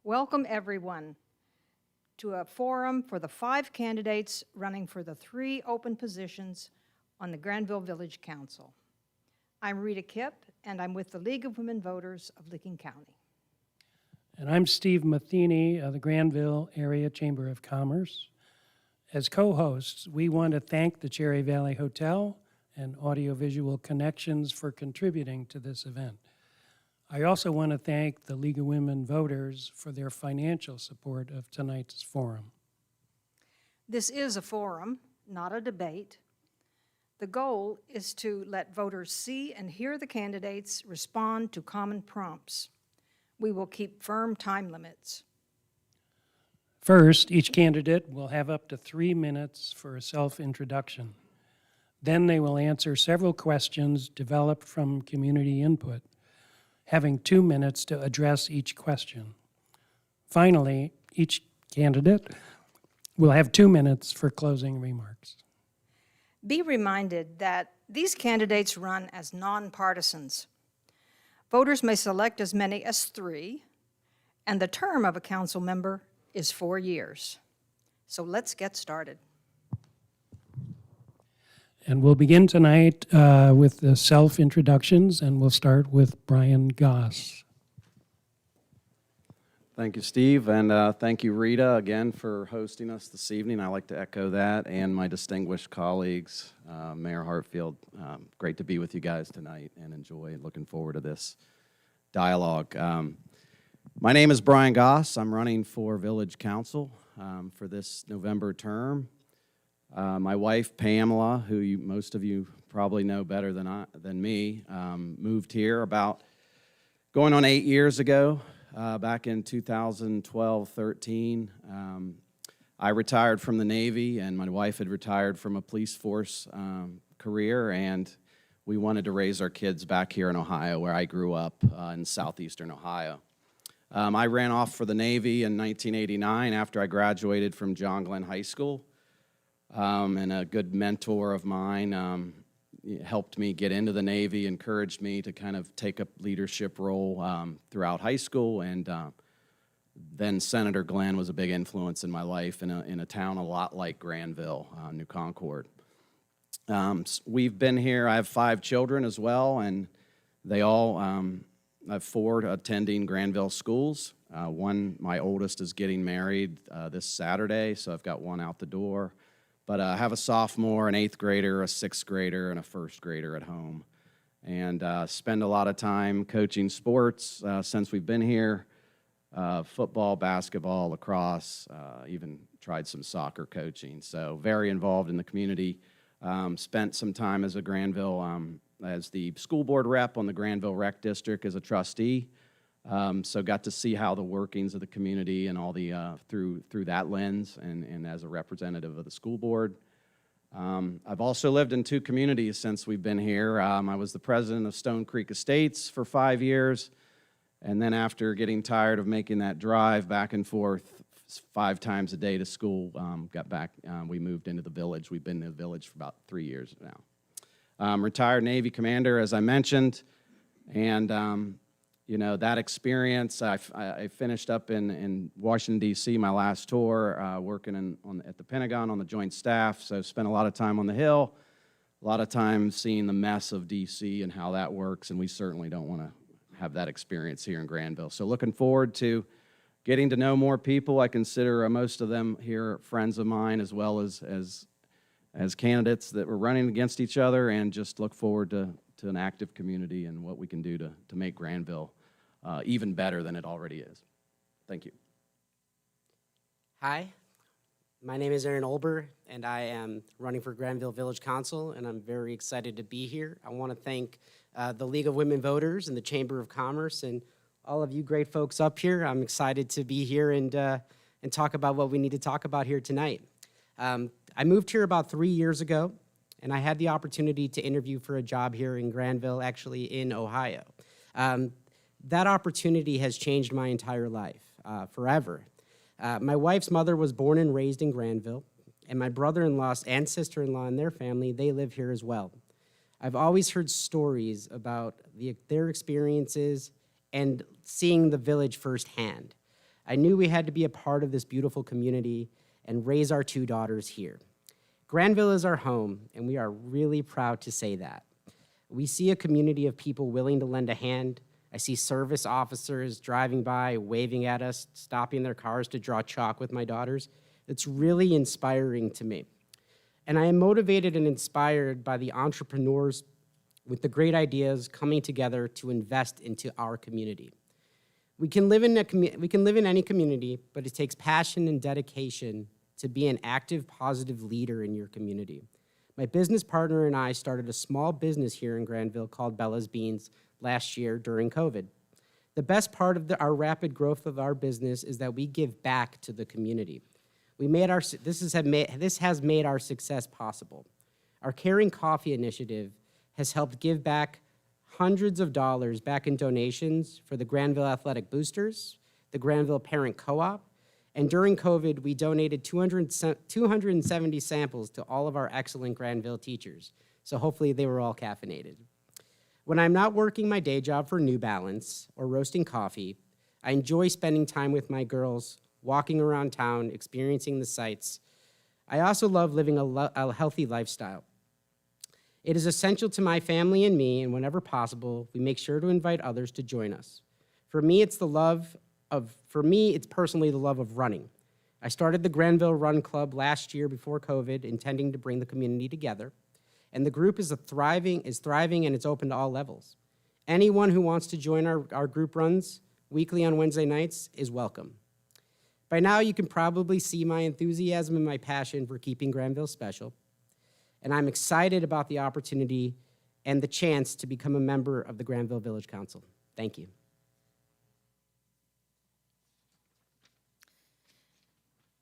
Welcome, everyone, to a forum for the 5 candidates running for the 3 open positions on the Granville Village Council. I'm Rita Kipp, and I'm with the League of Women Voters of Licking County. And I'm Steve Smatheny of the Granville Area Chamber of Commerce. As co-hosts, we want to thank the Cherry Valley Hotel and Audiovisual Connections for contributing to this event. I also want to thank the League of Women Voters for their financial support of tonight's forum. This is a forum, not a debate. The goal is to let voters see and hear the candidates respond to common prompts. We will keep firm time limits. First, each candidate will have up to 3 minutes for a self-introduction. Then they will answer several questions developed from community input, having 2 minutes to address each question. Finally, each candidate will have 2 minutes for closing remarks. Be reminded that these candidates run as nonpartisans. Voters may select as many as 3, and the term of a council member is 4 years. So let's get started. And we'll begin tonight with the self-introductions, and we'll start with Brian Goss. Thank you, Steve, and thank you, Rita, again for hosting us this evening. I like to echo that, and my distinguished colleagues, Mayor Hartfield. Great to be with you guys tonight and looking forward to this dialogue. My name is Brian Goss. I'm running for Village Council for this November term. My wife, Pamela, who most of you probably know better than me, moved here about going on 8 years ago. Back in 2012-13, I retired from the Navy, and my wife had retired from a police force career, and we wanted to raise our kids back here in Ohio, where I grew up in southeastern Ohio. I ran off for the Navy in 1989 after I graduated from John Glenn High School, and a good mentor of mine helped me get into the Navy, encouraged me to kind of take a leadership role throughout high school, and then Senator Glenn was a big influence in my life in a town a lot like Granville, New Concord. We've been here. I have 5 children as well, and they all, I have 4 attending Granville schools. My oldest is getting married this Saturday, so I've got one out the door. But I have a sophomore, an 8th grader, a 6th grader, and a 1st grader at home. And spend a lot of time coaching sports since we've been here, football, basketball, lacrosse, even tried some soccer coaching. So very involved in the community. Spent some time as a Granville, as the school board rep on the Granville Rec District as a trustee. So got to see how the workings of the community and all the through that lens and as a representative of the school board. I've also lived in 2 communities since we've been here. I was the president of Stone Creek Estates for 5 years, and then after getting tired of making that drive back and forth 5 times a day to school, got back. We moved into the village. We've been in the village for about 3 years now. Retired Navy commander, as I mentioned, and you know, that experience, I finished up in Washington, D.C., my last tour, working at the Pentagon on the Joint Staff, so spent a lot of time on the Hill, a lot of time seeing the mess of D.C. and how that works, and we certainly don't want to have that experience here in Granville. So looking forward to getting to know more people. I consider most of them here friends of mine, as well as candidates that were running against each other, and just look forward to an active community and what we can do to make Granville even better than it already is. Thank you. Hi, my name is Aaron Olber, and I am running for Granville Village Council, and I'm very excited to be here. I want to thank the League of Women Voters and the Chamber of Commerce and all of you great folks up here. I'm excited to be here and talk about what we need to talk about here tonight. I moved here about 3 years ago, and I had the opportunity to interview for a job here in Granville, actually in Ohio. That opportunity has changed my entire life, forever. My wife's mother was born and raised in Granville, and my brother-in-law and sister-in-law and their family, they live here as well. I've always heard stories about their experiences and seeing the village firsthand. I knew we had to be a part of this beautiful community and raise our 2 daughters here. Granville is our home, and we are really proud to say that. We see a community of people willing to lend a hand. I see service officers driving by, waving at us, stopping their cars to draw chalk with my daughters. It's really inspiring to me. And I am motivated and inspired by the entrepreneurs with the great ideas coming together to invest into our community. We can live in any community, but it takes passion and dedication to be an active, positive leader in your community. My business partner and I started a small business here in Granville called Bella's Beans last year during COVID. The best part of our rapid growth of our business is that we give back to the community. This has made our success possible. Our Caring Coffee initiative has helped give back hundreds of dollars back in donations for the Granville Athletic Boosters, the Granville Parent Co-op, and during COVID, we donated 270 samples to all of our excellent Granville teachers. So hopefully they were all caffeinated. When I'm not working my day job for New Balance or roasting coffee, I enjoy spending time with my girls, walking around town, experiencing the sights. I also love living a healthy lifestyle. It is essential to my family and me, and whenever possible, we make sure to invite others to join us. For me, it's personally the love of running. I started the Granville Run Club last year before COVID, intending to bring the community together. And the group is thriving, and it's open to all levels. Anyone who wants to join our group runs weekly on Wednesday nights is welcome. By now, you can probably see my enthusiasm and my passion for keeping Granville special. And I'm excited about the opportunity and the chance to become a member of the Granville Village Council. Thank you.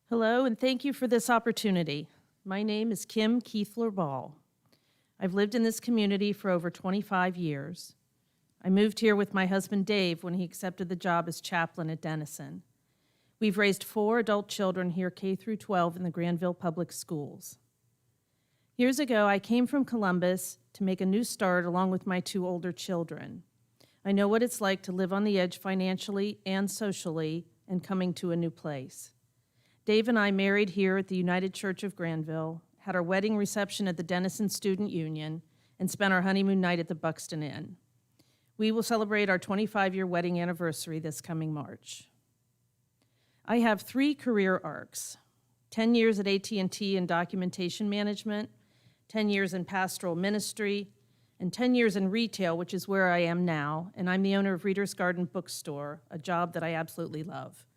Hello, and thank you for this opportunity. My name is Kim Keithler-Ball. I've lived in this community for over 25 years. I moved here with my husband Dave when he accepted the job as chaplain at Denison. We've raised 4 adult children here K through 12 in the Granville Public Schools. Years ago, I came from Columbus to make a new start along with my 2 older children. I know what it's like to live on the edge financially and socially and coming to a new place. Dave and I married here at the United Church of Granville, had our wedding reception at the Denison Student Union, and spent our honeymoon night at the Buxton Inn. We will celebrate our 25-year wedding anniversary this coming March. I have 3 career arcs: 10 years at AT&T in documentation management, 10 years in pastoral ministry, and 10 years in retail, which is where I am now, and I'm the owner of Reader's Garden Bookstore, a job that I absolutely love.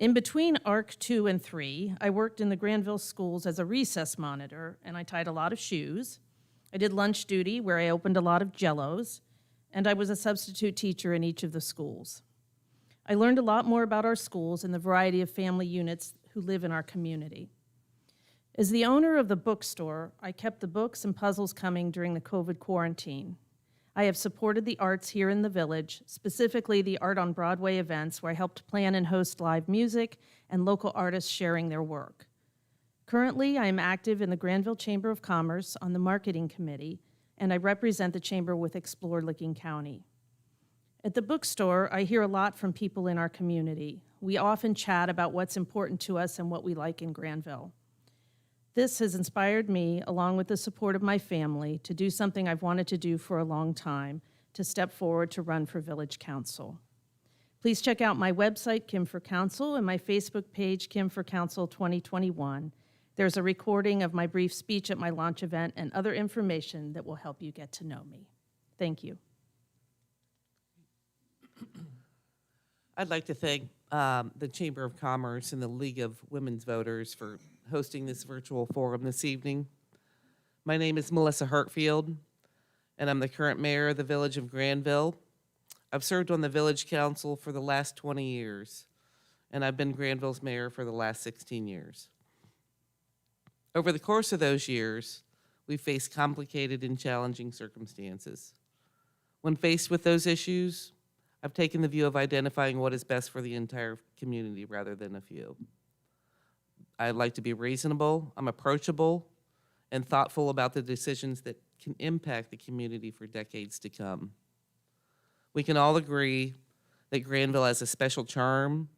In between ARC 2 and 3, I worked in the Granville schools as a recess monitor, and I tied a lot of shoes. I did lunch duty, where I opened a lot of Jell-Os, and I was a substitute teacher in each of the schools. I learned a lot more about our schools and the variety of family units who live in our community. As the owner of the bookstore, I kept the books and puzzles coming during the COVID quarantine. I have supported the arts here in the village, specifically the Art on Broadway events, where I helped plan and host live music and local artists sharing their work. Currently, I am active in the Granville Chamber of Commerce on the marketing committee, and I represent the chamber with Explore Licking County. At the bookstore, I hear a lot from people in our community. We often chat about what's important to us and what we like in Granville. This has inspired me, along with the support of my family, to do something I've wanted to do for a long time, to step forward to run for Village Council. Please check out my website, Kim for Council, and my Facebook page, Kim for Council 2021. There's a recording of my brief speech at my launch event and other information that will help you get to know me. Thank you. I'd like to thank the Chamber of Commerce and the League of Women's Voters for hosting this virtual forum this evening. My name is Melissa Hartfield, and I'm the current mayor of the Village of Granville. I've served on the Village Council for the last 20 years, and I've been Granville's mayor for the last 16 years. Over the course of those years, we've faced complicated and challenging circumstances. When faced with those issues, I've taken the view of identifying what is best for the entire community rather than a few. I like to be reasonable, I'm approachable, and thoughtful about the decisions that can impact the community for decades to come. We can all agree that Granville has a special charm,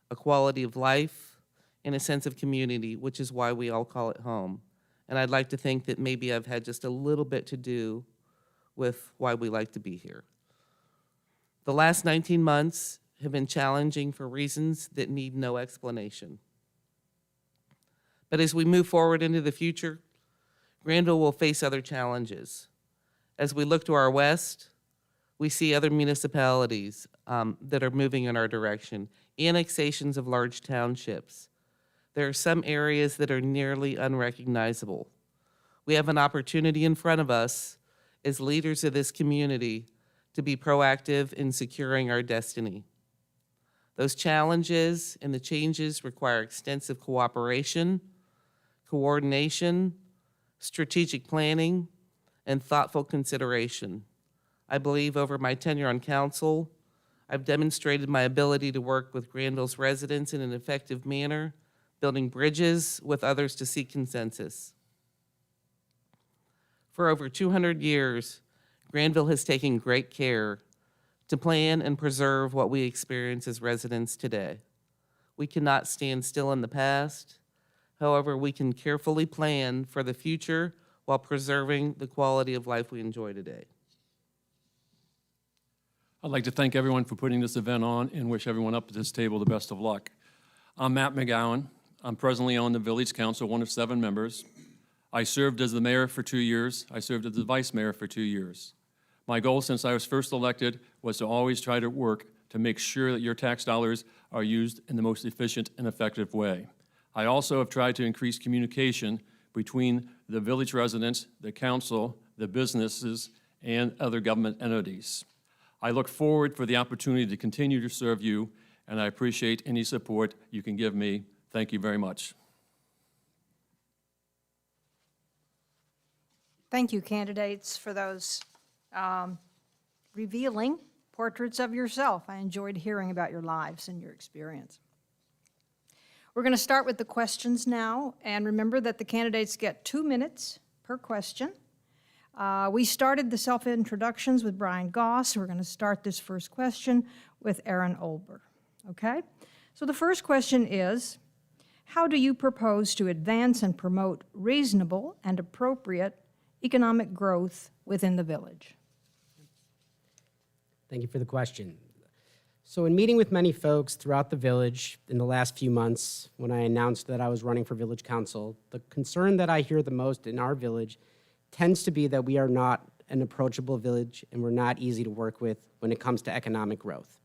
a quality of life, and a sense of community, which is why we all call it home. And I'd like to think that maybe I've had just a little bit to do with why we like to be here. The last 19 months have been challenging for reasons that need no explanation. But as we move forward into the future, Granville will face other challenges. As we look to our west, we see other municipalities that are moving in our direction, annexations of large townships. There are some areas that are nearly unrecognizable. We have an opportunity in front of us as leaders of this community to be proactive in securing our destiny. Those challenges and the changes require extensive cooperation, coordination, strategic planning, and thoughtful consideration. I believe over my tenure on council, I've demonstrated my ability to work with Granville's residents in an effective manner, building bridges with others to seek consensus. For over 200 years, Granville has taken great care to plan and preserve what we experience as residents today. We cannot stand still in the past. However, we can carefully plan for the future while preserving the quality of life we enjoy today. I'd like to thank everyone for putting this event on and wish everyone up at this table the best of luck. I'm Matt McGowan. I'm presently on the Village Council, one of 7 members. I served as the mayor for 2 years. I served as the vice mayor for 2 years. My goal since I was first elected was to always try to work to make sure that your tax dollars are used in the most efficient and effective way. I also have tried to increase communication between the village residents, the council, the businesses, and other government entities. I look forward for the opportunity to continue to serve you, and I appreciate any support you can give me. Thank you very much. Thank you, candidates, for those revealing portraits of yourself. I enjoyed hearing about your lives and your experience. We're going to start with the questions now, and remember that the candidates get 2 minutes per question. We started the self-introductions with Brian Goss. We're going to start this first question with Erin Olber, okay? So the first question is, how do you propose to advance and promote reasonable and appropriate economic growth within the village? Thank you for the question. So in meeting with many folks throughout the village in the last few months, when I announced that I was running for village council, the concern that I hear the most in our village tends to be that we are not an approachable village and we're not easy to work with when it comes to economic growth.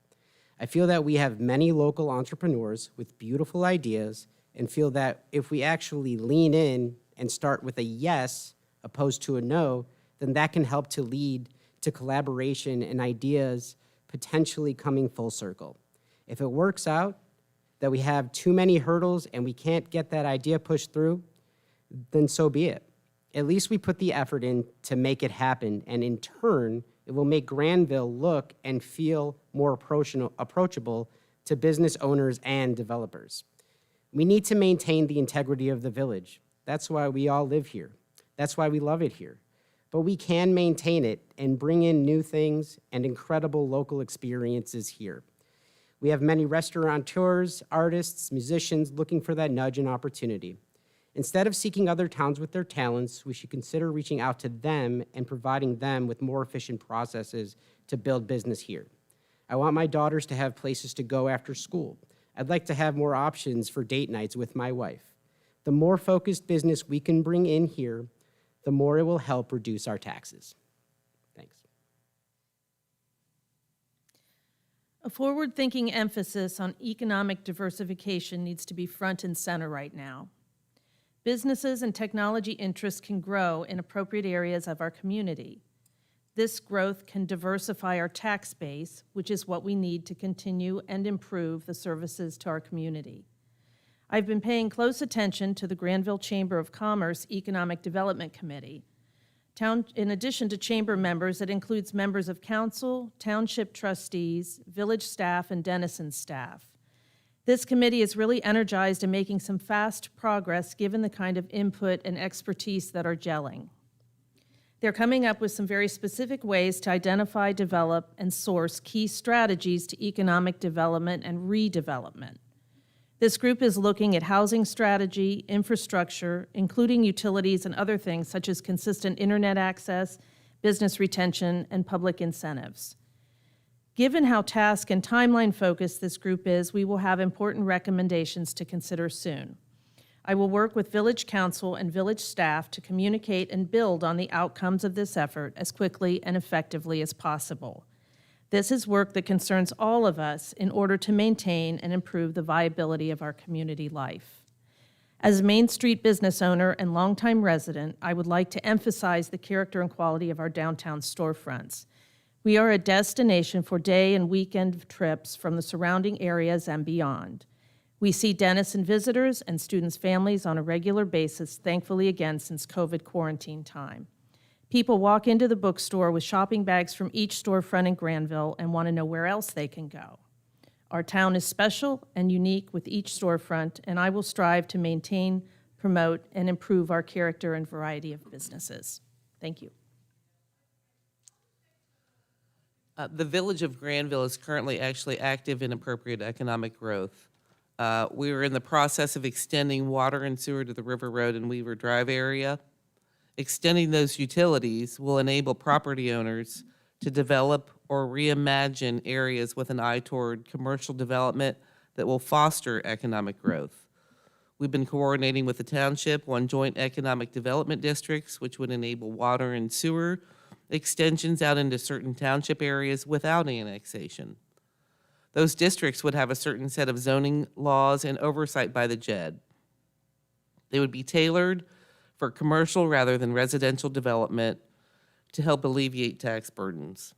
I feel that we have many local entrepreneurs with beautiful ideas and feel that if we actually lean in and start with a yes opposed to a no, then that can help to lead to collaboration and ideas potentially coming full circle. If it works out that we have too many hurdles and we can't get that idea pushed through, then so be it. At least we put the effort in to make it happen, and in turn, it will make Granville look and feel more approachable to business owners and developers. We need to maintain the integrity of the village. That's why we all live here. That's why we love it here. But we can maintain it and bring in new things and incredible local experiences here. We have many restaurateurs, artists, musicians looking for that nudge and opportunity. Instead of seeking other towns with their talents, we should consider reaching out to them and providing them with more efficient processes to build business here. I want my daughters to have places to go after school. I'd like to have more options for date nights with my wife. The more focused business we can bring in here, the more it will help reduce our taxes. Thanks. A forward-thinking emphasis on economic diversification needs to be front and center right now. Businesses and technology interests can grow in appropriate areas of our community. This growth can diversify our tax base, which is what we need to continue and improve the services to our community. I've been paying close attention to the Granville Chamber of Commerce Economic Development Committee. In addition to chamber members, it includes members of council, township trustees, village staff, and Denison staff. This committee is really energized and making some fast progress given the kind of input and expertise that are gelling. They're coming up with some very specific ways to identify, develop, and source key strategies to economic development and redevelopment. This group is looking at housing strategy, infrastructure, including utilities and other things such as consistent internet access, business retention, and public incentives. Given how task and timeline focused this group is, we will have important recommendations to consider soon. I will work with Village Council and village staff to communicate and build on the outcomes of this effort as quickly and effectively as possible. This is work that concerns all of us in order to maintain and improve the viability of our community life. As a Main Street business owner and longtime resident, I would like to emphasize the character and quality of our downtown storefronts. We are a destination for day and weekend trips from the surrounding areas and beyond. We see dentists and visitors and students' families on a regular basis, thankfully again since COVID quarantine time. People walk into the bookstore with shopping bags from each storefront in Granville and want to know where else they can go. Our town is special and unique with each storefront, and I will strive to maintain, promote, and improve our character and variety of businesses. Thank you. The Village of Granville is currently actually active in appropriate economic growth. We are in the process of extending water and sewer to the River Road and Weaver Drive area. Extending those utilities will enable property owners to develop or reimagine areas with an eye toward commercial development that will foster economic growth. We've been coordinating with the Township on joint economic development districts, which would enable water and sewer extensions out into certain township areas without annexation. Those districts would have a certain set of zoning laws and oversight by the JED. They would be tailored for commercial rather than residential development to help alleviate tax burdens.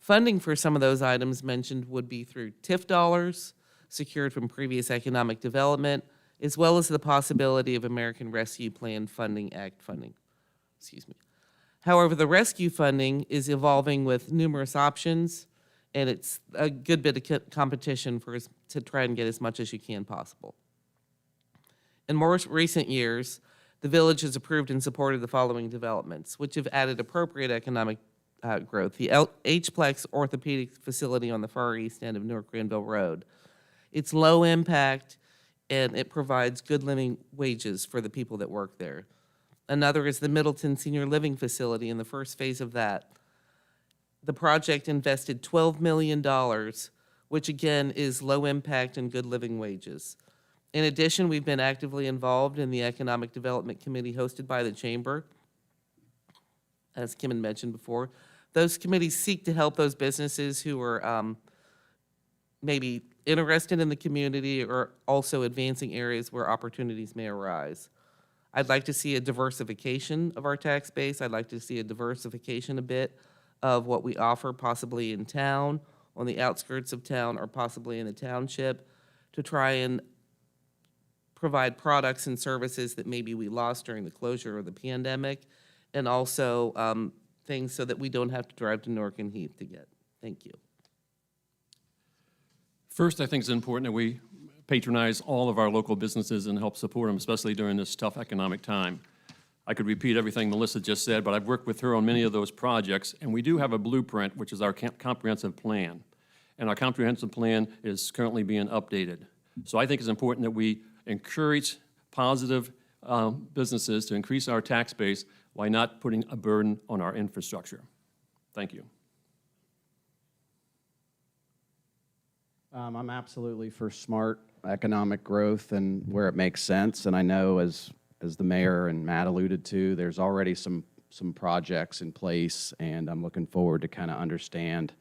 Funding for some of those items mentioned would be through TIF dollars secured from previous economic development, as well as the possibility of American Rescue Plan Funding Act funding. However, the rescue funding is evolving with numerous options, and it's a good bit of competition to try and get as much as you can possible. In more recent years, the village has approved and supported the following developments, which have added appropriate economic growth. The H-Plex Orthopedic Facility on the far east end of Newark Granville Road. It's low impact, and it provides good living wages for the people that work there. Another is the Middleton Senior Living Facility in the first phase of that. The project invested $12 million, which again is low impact and good living wages. In addition, we've been actively involved in the Economic Development Committee hosted by the Chamber, as Kim had mentioned before. Those committees seek to help those businesses who are maybe interested in the community or also advancing areas where opportunities may arise. I'd like to see a diversification of our tax base. I'd like to see a diversification a bit of what we offer, possibly in town, on the outskirts of town, or possibly in the township, to try and provide products and services that maybe we lost during the closure of the pandemic, and also things so that we don't have to drive to Newark and Heath to get. Thank you. First, I think it's important that we patronize all of our local businesses and help support them, especially during this tough economic time. I could repeat everything Melissa just said, but I've worked with her on many of those projects, and we do have a blueprint, which is our comprehensive plan. And our comprehensive plan is currently being updated. So I think it's important that we encourage positive businesses to increase our tax base while not putting a burden on our infrastructure. Thank you. I'm absolutely for smart economic growth and where it makes sense. And I know, as the mayor and Matt alluded to, there's already some projects in place, and I'm looking forward to kind of understand,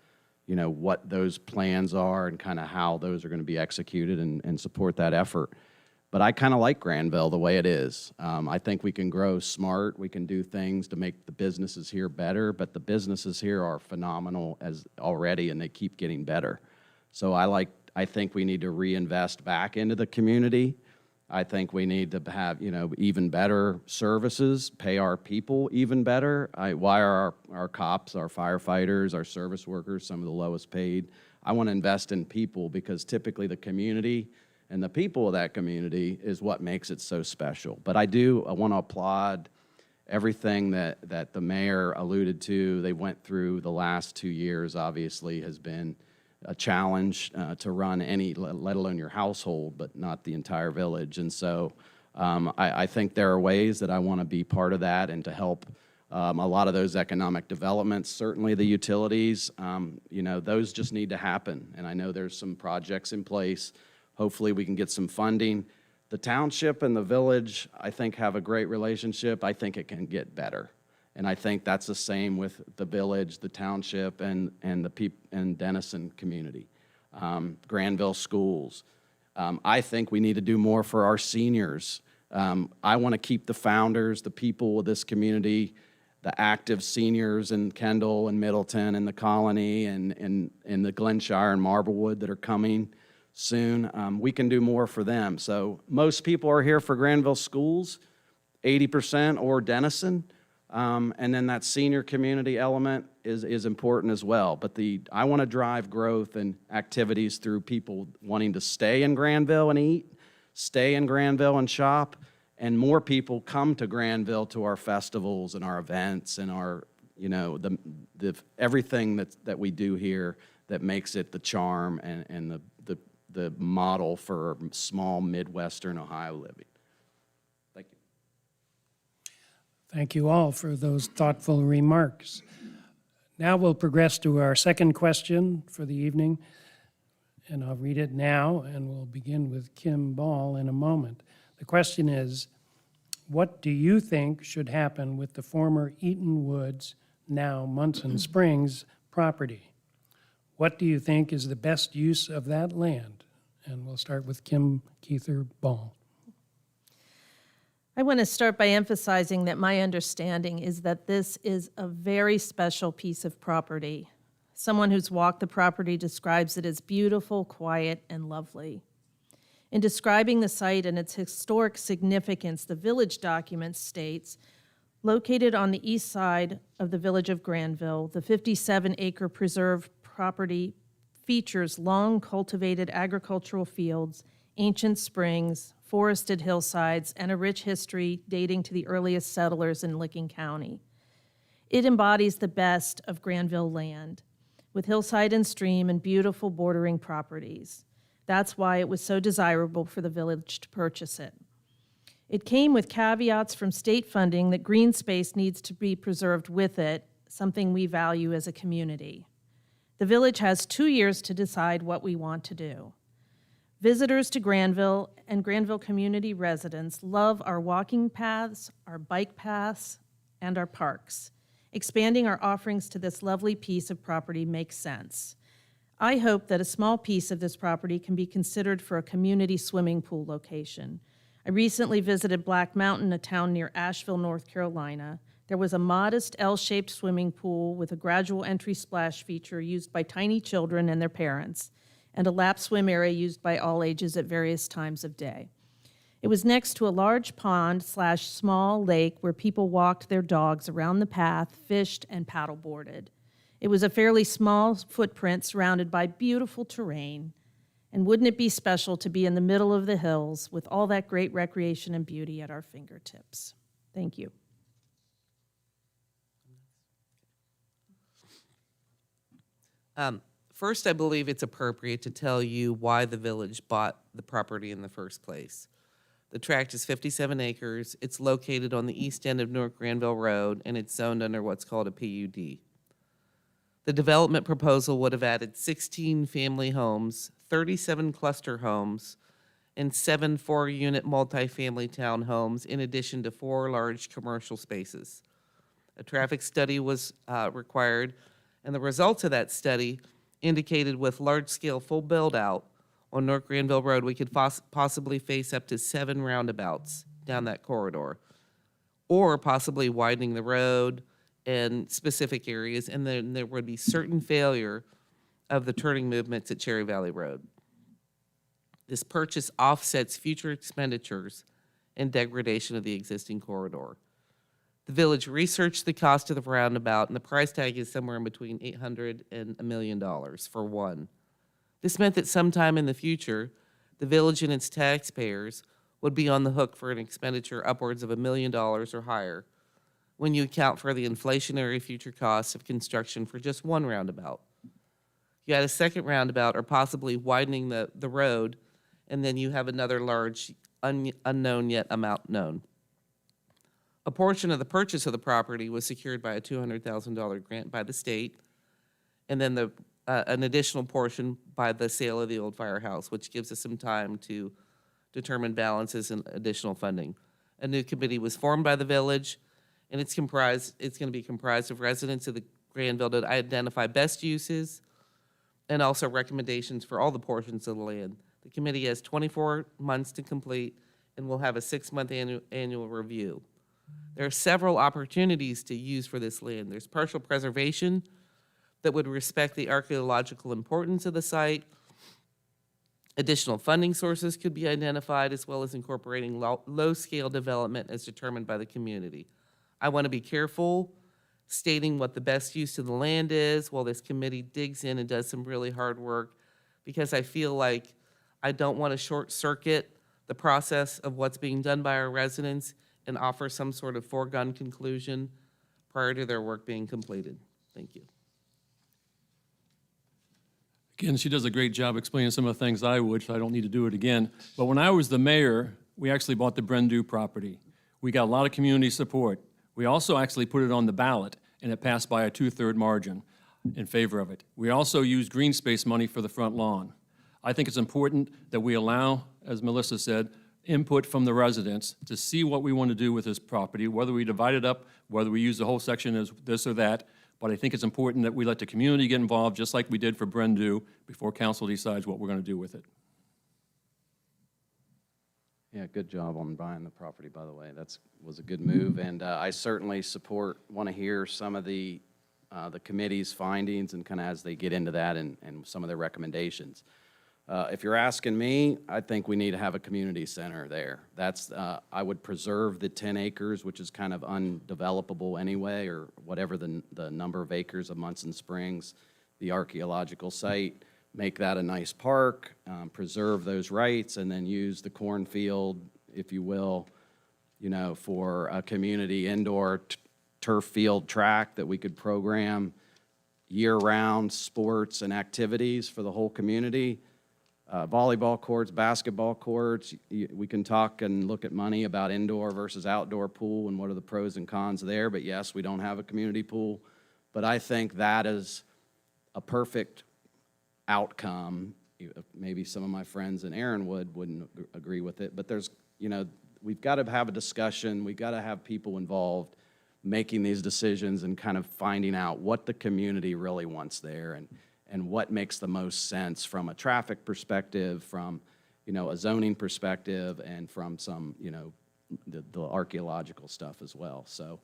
what those plans are and kind of how those are going to be executed and support that effort. But I kind of like Granville the way it is. I think we can grow smart. We can do things to make the businesses here better, but the businesses here are phenomenal already, and they keep getting better. So I think we need to reinvest back into the community. I think we need to have, even better services, pay our people even better. Why are our cops, our firefighters, our service workers some of the lowest paid? I want to invest in people, because typically the community and the people of that community is what makes it so special. But I want to applaud everything that the mayor alluded to. They went through the last 2 years, obviously, has been a challenge to run any, let alone your household, but not the entire village. And so I think there are ways that I want to be part of that and to help a lot of those economic developments. Certainly the utilities, you know, those just need to happen. And I know there's some projects in place. Hopefully we can get some funding. The township and the village, I think, have a great relationship. I think it can get better. And I think that's the same with the village, the township, and Denison community. Granville schools. I think we need to do more for our seniors. I want to keep the founders, the people of this community, the active seniors in Kendall and Middleton and the Colony and the Glenshire and Marblewood that are coming soon. We can do more for them. So most people are here for Granville schools, 80%, or Denison. And then that senior community element is important as well. But I want to drive growth and activities through people wanting to stay in Granville and eat, stay in Granville and shop, and more people come to Granville to our festivals and our events and our, you know, the everything that we do here that makes it the charm and the model for small Midwestern Ohio living. Thank you. Thank you all for those thoughtful remarks. Now we'll progress to our second question for the evening, and I'll read it now, and we'll begin with Kim Ball in a moment. The question is, what do you think should happen with the former Eaton Woods, now Munson Springs, property? What do you think is the best use of that land? And we'll start with Kim Keither Ball. I want to start by emphasizing that my understanding is that this is a very special piece of property. Someone who's walked the property describes it as beautiful, quiet, and lovely. In describing the site and its historic significance, the village document states, located on the east side of the village of Granville, the 57-acre preserved property features long cultivated agricultural fields, ancient springs, forested hillsides, and a rich history dating to the earliest settlers in Licking County. It embodies the best of Granville land, with hillside and stream and beautiful bordering properties. That's why it was so desirable for the village to purchase it. It came with caveats from state funding that green space needs to be preserved with it, something we value as a community. The village has 2 years to decide what we want to do. Visitors to Granville and Granville community residents love our walking paths, our bike paths, and our parks. Expanding our offerings to this lovely piece of property makes sense. I hope that a small piece of this property can be considered for a community swimming pool location. I recently visited Black Mountain, a town near Asheville, North Carolina. There was a modest L-shaped swimming pool with a gradual entry splash feature used by tiny children and their parents, and a lap swim area used by all ages at various times of day. It was next to a large pond/small lake where people walked their dogs around the path, fished, and paddleboarded. It was a fairly small footprint surrounded by beautiful terrain. And wouldn't it be special to be in the middle of the hills with all that great recreation and beauty at our fingertips? Thank you. First, I believe it's appropriate to tell you why the village bought the property in the first place. The tract is 57 acres. It's located on the east end of North Granville Road, and it's zoned under what's called a PUD. The development proposal would have added 16 family homes, 37 cluster homes, and 7 4-unit multifamily townhomes, in addition to 4 large commercial spaces. A traffic study was required, and the results of that study indicated with large-scale full build-out on North Granville Road, we could possibly face up to 7 roundabouts down that corridor, or possibly widening the road in specific areas, and then there would be certain failure of the turning movements at Cherry Valley Road. This purchase offsets future expenditures and degradation of the existing corridor. The village researched the cost of the roundabout, and the price tag is somewhere in between $800,000 and $1 million for one. This meant that sometime in the future, the village and its taxpayers would be on the hook for an expenditure upwards of $1 million or higher when you account for the inflationary future costs of construction for just one roundabout. You add a second roundabout or possibly widening the road, and then you have another large unknown yet amount known. A portion of the purchase of the property was secured by a $200,000 grant by the state, and then an additional portion by the sale of the old firehouse, which gives us some time to determine balances and additional funding. A new committee was formed by the village, and it's going to be comprised of residents of the Granville to identify best uses and also recommendations for all the portions of the land. The committee has 24 months to complete and will have a 6-month annual review. There are several opportunities to use for this land. There's partial preservation that would respect the archaeological importance of the site. Additional funding sources could be identified, as well as incorporating low-scale development as determined by the community. I want to be careful stating what the best use of the land is while this committee digs in and does some really hard work, because I feel like I don't want to short-circuit the process of what's being done by our residents and offer some sort of foregone conclusion prior to their work being completed. Thank you. Again, she does a great job explaining some of the things I would, so I don't need to do it again. But when I was the mayor, we actually bought the Brendu property. We got a lot of community support. We also actually put it on the ballot, and it passed by a 2/3 margin in favor of it. We also used green space money for the front lawn. I think it's important that we allow, as Melissa said, input from the residents to see what we want to do with this property, whether we divide it up, whether we use the whole section as this or that. But I think it's important that we let the community get involved, just like we did for Brendu, before council decides what we're going to do with it. Yeah, good job on buying the property, by the way. Was a good move, and I certainly want to hear some of the committee's findings and kind of as they get into that and some of their recommendations. If you're asking me, I think we need to have a community center there. I would preserve the 10 acres, which is kind of undevelopable anyway, or whatever the number of acres of Munson Springs, the archaeological site, make that a nice park, preserve those rights, and then use the cornfield, if you will, for a community indoor turf field track that we could program year-round sports and activities for the whole community. Volleyball courts, basketball courts. We can talk and look at money about indoor versus outdoor pool and what are the pros and cons there. But yes, we don't have a community pool. But I think that is a perfect outcome. Maybe some of my friends in Aaronwood wouldn't agree with it. But we've got to have a discussion. We've got to have people involved making these decisions and kind of finding out what the community really wants there and what makes the most sense from a traffic perspective, from, a zoning perspective, and from some, the archaeological stuff as well. So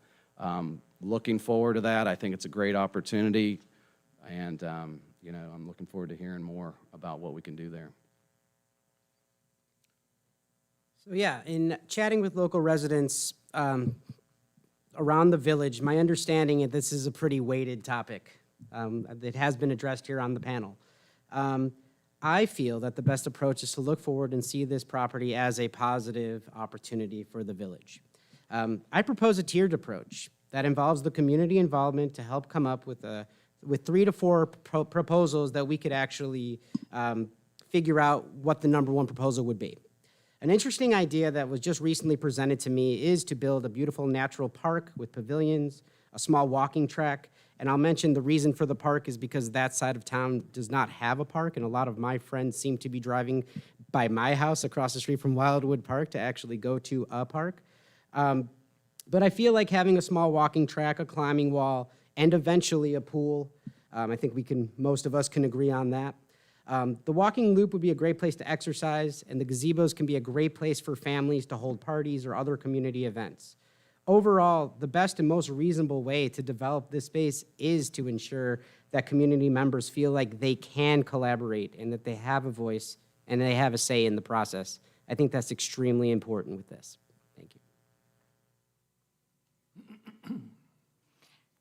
looking forward to that. I think it's a great opportunity, and, I'm looking forward to hearing more about what we can do there. So yeah, in chatting with local residents around the village, my understanding is this is a pretty weighted topic. That has been addressed here on the panel. I feel that the best approach is to look forward and see this property as a positive opportunity for the village. I propose a tiered approach that involves the community involvement to help come up with 3 to 4 proposals that we could actually figure out what the number 1 proposal would be. An interesting idea that was just recently presented to me is to build a beautiful natural park with pavilions, a small walking track. And I'll mention the reason for the park is because that side of town does not have a park, and a lot of my friends seem to be driving by my house across the street from Wildwood Park to actually go to a park. But I feel like having a small walking track, a climbing wall, and eventually a pool, I think most of us can agree on that. The walking loop would be a great place to exercise, and the gazebos can be a great place for families to hold parties or other community events. Overall, the best and most reasonable way to develop this space is to ensure that community members feel like they can collaborate and that they have a voice and they have a say in the process. I think that's extremely important with this. Thank you.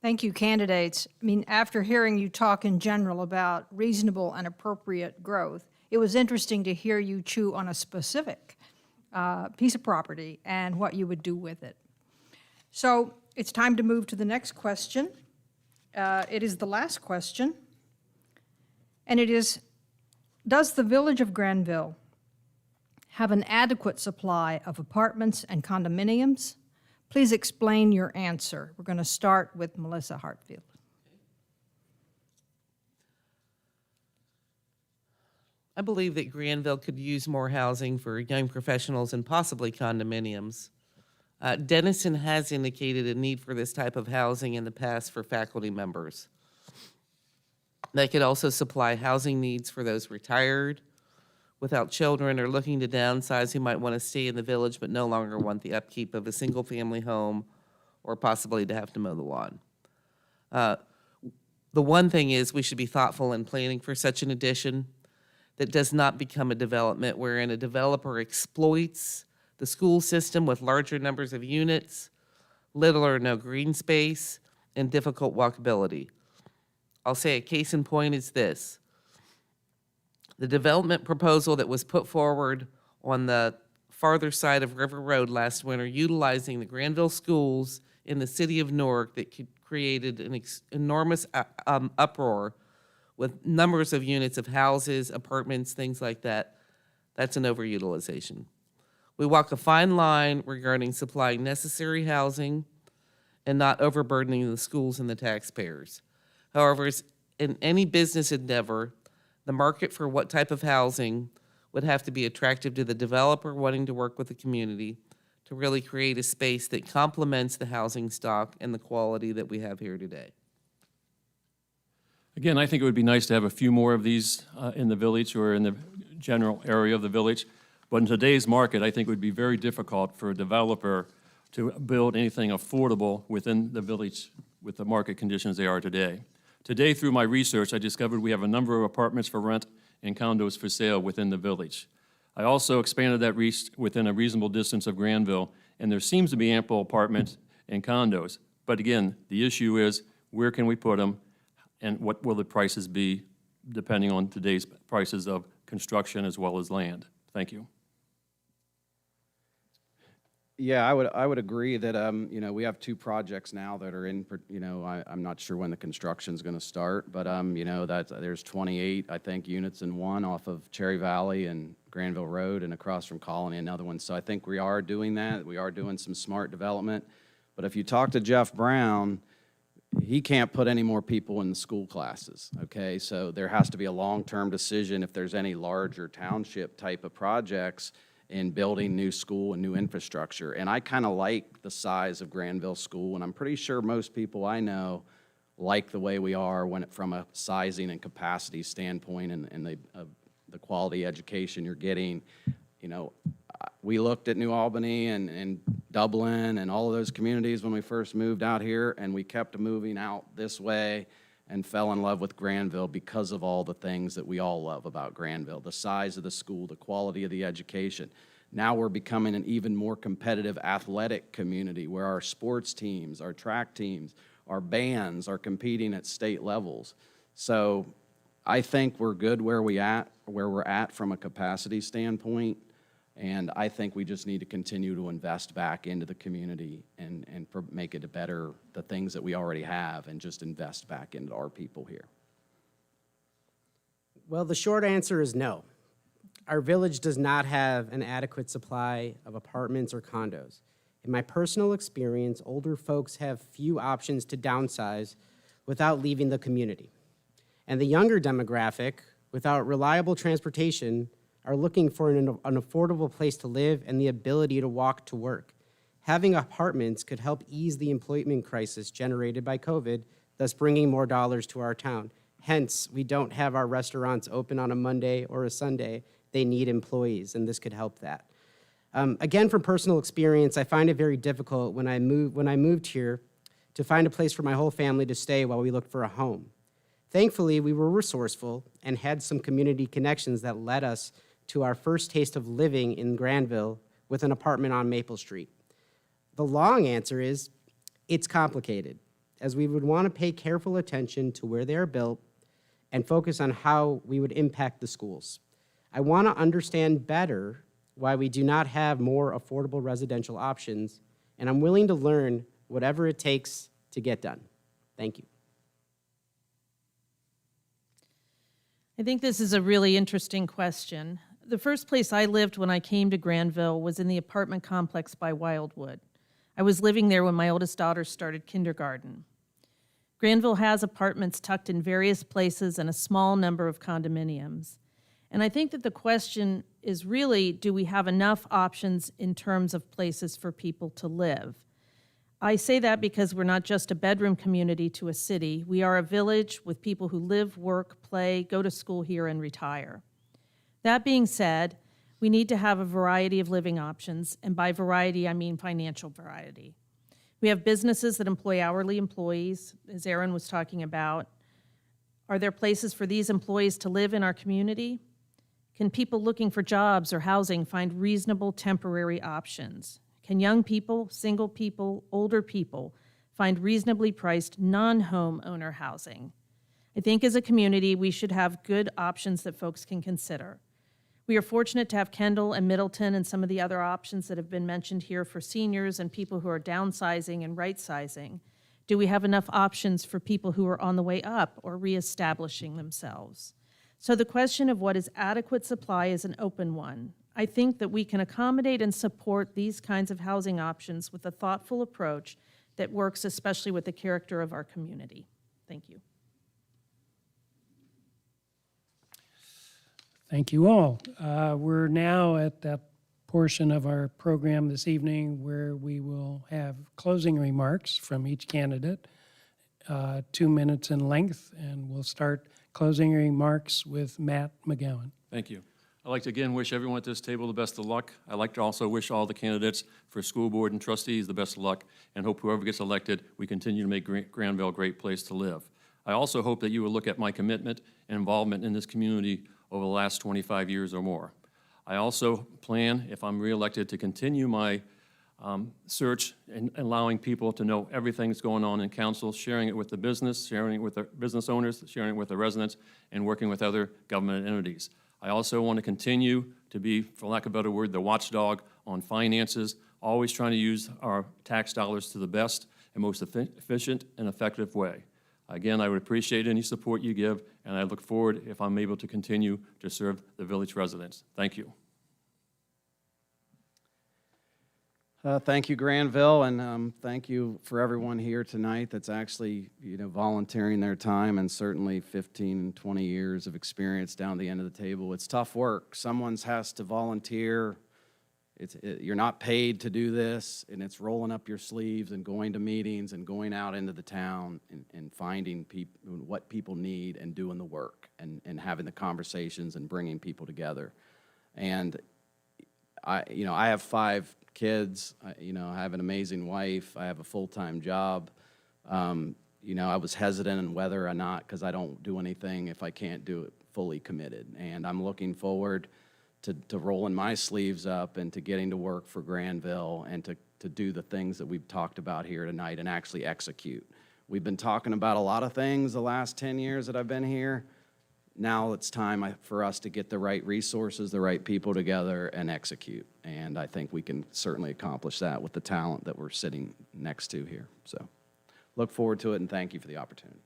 Thank you, candidates. After hearing you talk in general about reasonable and appropriate growth, it was interesting to hear you chew on a specific piece of property and what you would do with it. So it's time to move to the next question. It is the last question. And it is, does the Village of Granville have an adequate supply of apartments and condominiums? Please explain your answer. We're going to start with Melissa Hartfield. I believe that Granville could use more housing for young professionals and possibly condominiums. Denison has indicated a need for this type of housing in the past for faculty members. They could also supply housing needs for those retired, without children, or looking to downsize who might want to stay in the village but no longer want the upkeep of a single-family home or possibly to have to mow the lawn. The one thing is we should be thoughtful in planning for such an addition that does not become a development wherein a developer exploits the school system with larger numbers of units, little or no green space, and difficult walkability. I'll say a case in point is this. The development proposal that was put forward on the farther side of River Road last winter, utilizing the Granville schools in the city of Newark, that created an enormous uproar with numbers of units of houses, apartments, things like that. That's an overutilization. We walk a fine line regarding supplying necessary housing and not overburdening the schools and the taxpayers. However, as in any business endeavor, the market for what type of housing would have to be attractive to the developer wanting to work with the community to really create a space that complements the housing stock and the quality that we have here today. Again, I think it would be nice to have a few more of these in the village or in the general area of the village. But in today's market, I think it would be very difficult for a developer to build anything affordable within the village with the market conditions they are today. Today, through my research, I discovered we have a number of apartments for rent and condos for sale within the village. I also expanded that reach within a reasonable distance of Granville, and there seems to be ample apartments and condos. But again, the issue is, where can we put them, and what will the prices be, depending on today's prices of construction as well as land? Thank you. Yeah, I would agree that, you know, we have two projects now that are in, you know, I'm not sure when the construction's going to start, but, you know, there's 28, I think, units in one off of Cherry Valley and Granville Road, and across from Colony, another one. So I think we are doing that. We are doing some smart development. But if you talk to Jeff Brown, he can't put any more people in the school classes, okay? So there has to be a long-term decision if there's any larger township type of projects in building new school and new infrastructure. And I kind of like the size of Granville School, and I'm pretty sure most people I know like the way we are from a sizing and capacity standpoint, and the quality education you're getting. You know, we looked at New Albany and Dublin and all of those communities when we first moved out here, and we kept moving out this way and fell in love with Granville because of all the things that we all love about Granville, the size of the school, the quality of the education. Now we're becoming an even more competitive athletic community where our sports teams, our track teams, our bands are competing at state levels. So I think we're good where we're at from a capacity standpoint. And I think we just need to continue to invest back into the community and make it better, the things that we already have, and just invest back into our people here. Well, the short answer is no. Our village does not have an adequate supply of apartments or condos. In my personal experience, older folks have few options to downsize without leaving the community. And the younger demographic, without reliable transportation, are looking for an affordable place to live and the ability to walk to work. Having apartments could help ease the employment crisis generated by COVID, thus bringing more dollars to our town. Hence, we don't have our restaurants open on a Monday or a Sunday. They need employees, and this could help that. Again, from personal experience, I find it very difficult when I moved here to find a place for my whole family to stay while we looked for a home. Thankfully, we were resourceful and had some community connections that led us to our first taste of living in Granville with an apartment on Maple Street. The long answer is, it's complicated, as we would want to pay careful attention to where they are built and focus on how we would impact the schools. I want to understand better why we do not have more affordable residential options, and I'm willing to learn whatever it takes to get done. Thank you. I think this is a really interesting question. The first place I lived when I came to Granville was in the apartment complex by Wildwood. I was living there when my oldest daughter started kindergarten. Granville has apartments tucked in various places and a small number of condominiums. And I think that the question is really, do we have enough options in terms of places for people to live? I say that because we're not just a bedroom community to a city. We are a village with people who live, work, play, go to school here, and retire. That being said, we need to have a variety of living options, and by variety, I mean financial variety. We have businesses that employ hourly employees, as Aaron was talking about. Are there places for these employees to live in our community? Can people looking for jobs or housing find reasonable temporary options? Can young people, single people, older people find reasonably priced non-home owner housing? I think as a community, we should have good options that folks can consider. We are fortunate to have Kendall and Middleton and some of the other options that have been mentioned here for seniors and people who are downsizing and right-sizing. Do we have enough options for people who are on the way up or reestablishing themselves? So the question of what is adequate supply is an open one. I think that we can accommodate and support these kinds of housing options with a thoughtful approach that works especially with the character of our community. Thank you. Thank you all. We're now at that portion of our program this evening where we will have closing remarks from each candidate, 2 minutes in length, and we'll start closing remarks with Matt McGowan. Thank you. I'd like to again wish everyone at this table the best of luck. I'd like to also wish all the candidates for school board and trustees the best of luck, and hope whoever gets elected, we continue to make Granville a great place to live. I also hope that you will look at my commitment and involvement in this community over the last 25 years or more. I also plan, if I'm reelected, to continue my search and allowing people to know everything that's going on in council, sharing it with the business, sharing it with the business owners, sharing it with the residents, and working with other government entities. I also want to continue to be, for lack of a better word, the watchdog on finances, always trying to use our tax dollars to the best and most efficient and effective way. Again, I would appreciate any support you give, and I look forward if I'm able to continue to serve the village residents. Thank you. Thank you, Granville, and thank you for everyone here tonight that's actually, volunteering their time, and certainly 15 and 20 years of experience down the end of the table. It's tough work. Someone has to volunteer. You're not paid to do this, and it's rolling up your sleeves and going to meetings and going out into the town and finding what people need and doing the work and having the conversations and bringing people together. And I have 5 kids. I have an amazing wife. I have a full-time job. I was hesitant on whether or not, because I don't do anything if I can't do it fully committed. And I'm looking forward to rolling my sleeves up and to getting to work for Granville and to do the things that we've talked about here tonight and actually execute. We've been talking about a lot of things the last 10 years that I've been here. Now it's time for us to get the right resources, the right people together, and execute. And I think we can certainly accomplish that with the talent that we're sitting next to here. So look forward to it, and thank you for the opportunity.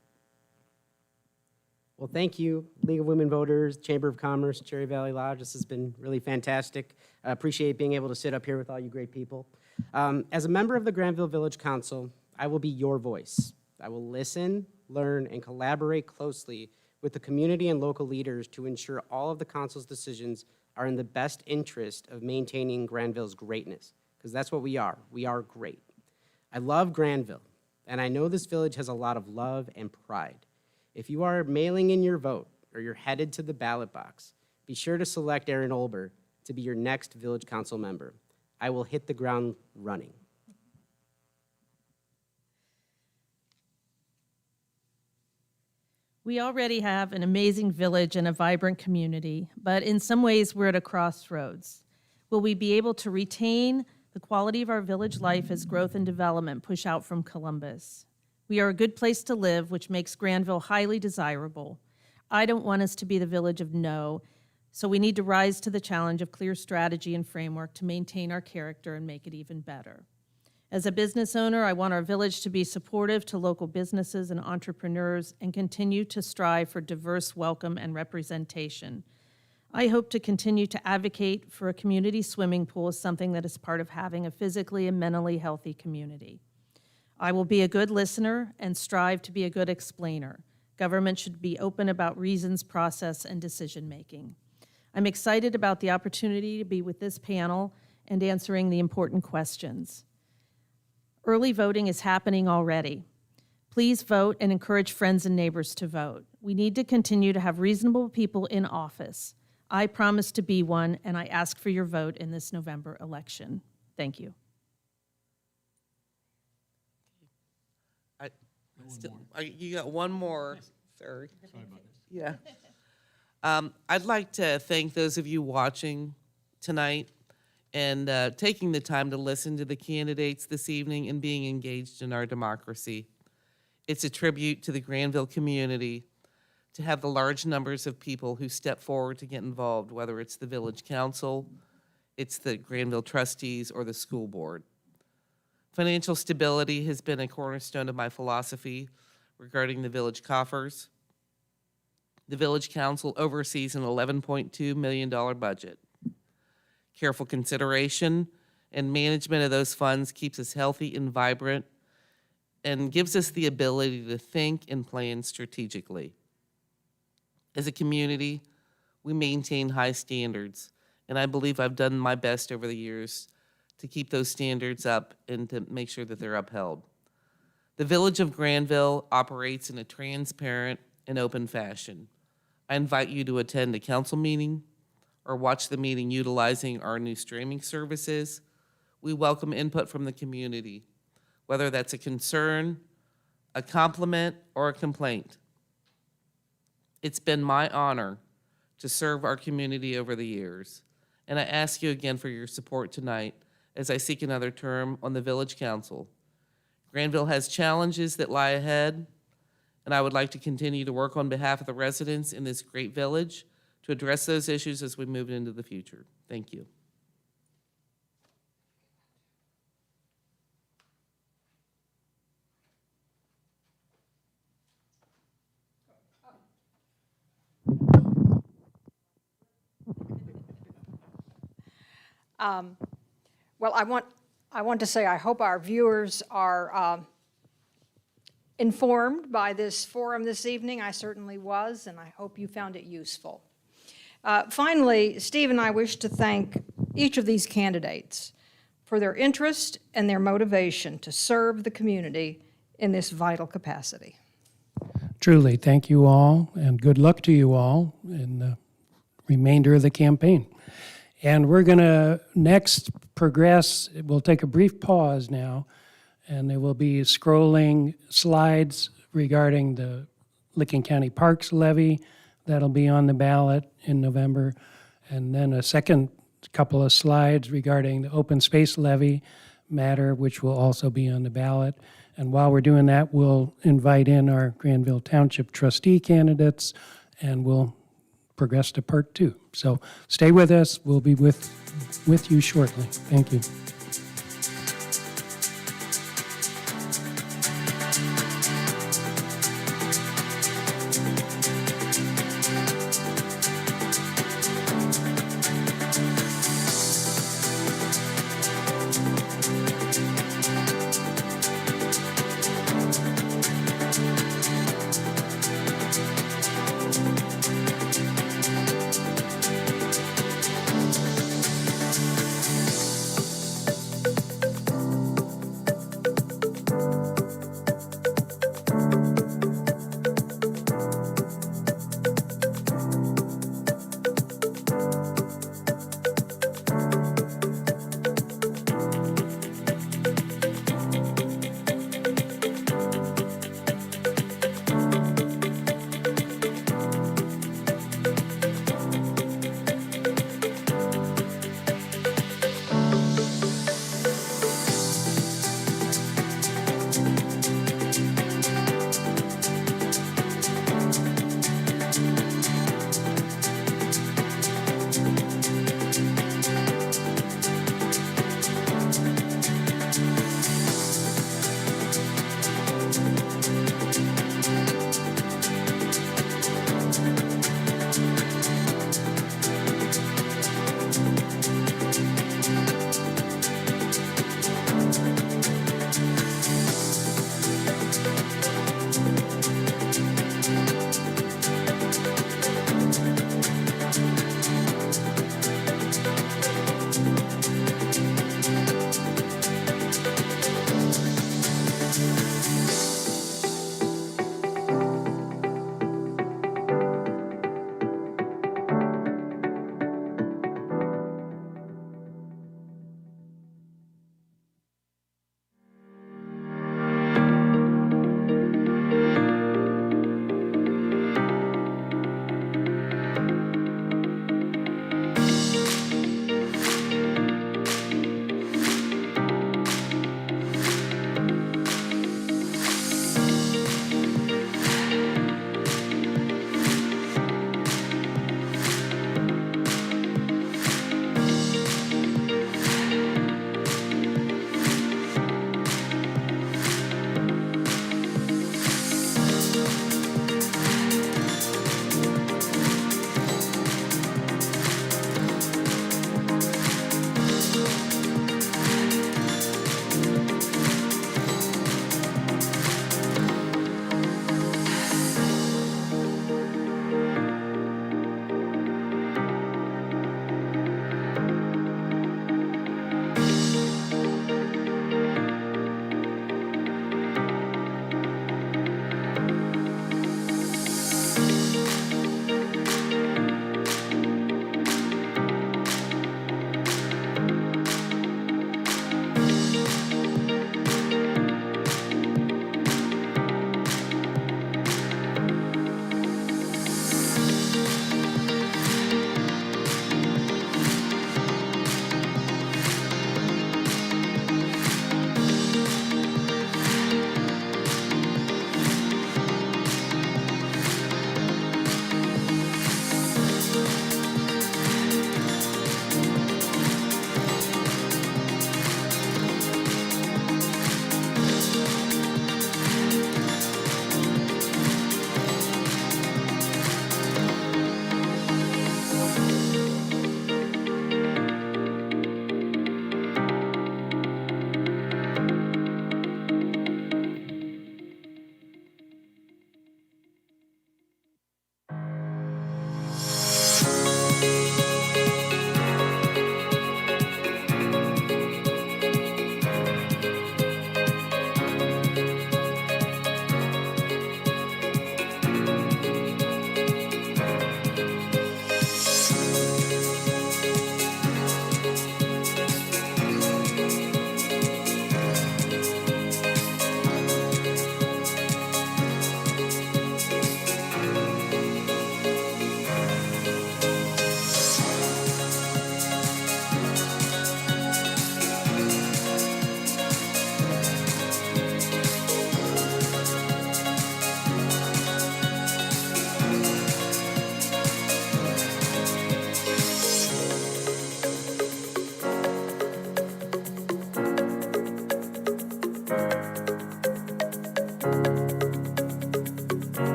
Well, thank you, League of Women Voters, Chamber of Commerce, Cherry Valley Lodge. This has been really fantastic. I appreciate being able to sit up here with all you great people. As a member of the Granville Village Council, I will be your voice. I will listen, learn, and collaborate closely with the community and local leaders to ensure all of the council's decisions are in the best interest of maintaining Granville's greatness, because that's what we are. We are great. I love Granville, and I know this village has a lot of love and pride. If you are mailing in your vote or you're headed to the ballot box, be sure to select Aaron Olber to be your next village council member. I will hit the ground running. We already have an amazing village and a vibrant community, but in some ways we're at a crossroads. Will we be able to retain the quality of our village life as growth and development push out from Columbus? We are a good place to live, which makes Granville highly desirable. I don't want us to be the village of no, so we need to rise to the challenge of clear strategy and framework to maintain our character and make it even better. As a business owner, I want our village to be supportive to local businesses and entrepreneurs and continue to strive for diverse welcome and representation. I hope to continue to advocate for a community swimming pool as something that is part of having a physically and mentally healthy community. I will be a good listener and strive to be a good explainer. Government should be open about reasons, process, and decision-making. I'm excited about the opportunity to be with this panel and answering the important questions. Early voting is happening already. Please vote and encourage friends and neighbors to vote. We need to continue to have reasonable people in office. I promise to be one, and I ask for your vote in this November election. Thank you. You got one more, sorry. Yeah. I'd like to thank those of you watching tonight and taking the time to listen to the candidates this evening and being engaged in our democracy. It's a tribute to the Granville community to have the large numbers of people who step forward to get involved, whether it's the village council, it's the Granville trustees, or the school board. Financial stability has been a cornerstone of my philosophy regarding the village coffers. The village council oversees an $11.2 million budget. Careful consideration and management of those funds keeps us healthy and vibrant and gives us the ability to think and plan strategically. As a community, we maintain high standards, and I believe I've done my best over the years to keep those standards up and to make sure that they're upheld. The Village of Granville operates in a transparent and open fashion. I invite you to attend a council meeting or watch the meeting utilizing our new streaming services. We welcome input from the community, whether that's a concern, a compliment, or a complaint. It's been my honor to serve our community over the years, and I ask you again for your support tonight as I seek another term on the Village Council. Granville has challenges that lie ahead, and I would like to continue to work on behalf of the residents in this great village to address those issues as we move into the future. Thank you. Well, I want to say I hope our viewers are informed by this forum this evening. I certainly was, and I hope you found it useful. Finally, Steve and I wish to thank each of these candidates for their interest and their motivation to serve the community in this vital capacity. Truly, thank you all, and good luck to you all in the remainder of the campaign. And we're going to next progress. We'll take a brief pause now, and there will be scrolling slides regarding the Licking County Parks levy. That'll be on the ballot in November. And then a second couple of slides regarding the open space levy matter, which will also be on the ballot. And while we're doing that, we'll invite in our Granville Township trustee candidates, and we'll progress to part 2. So stay with us. We'll be with you shortly. Thank you.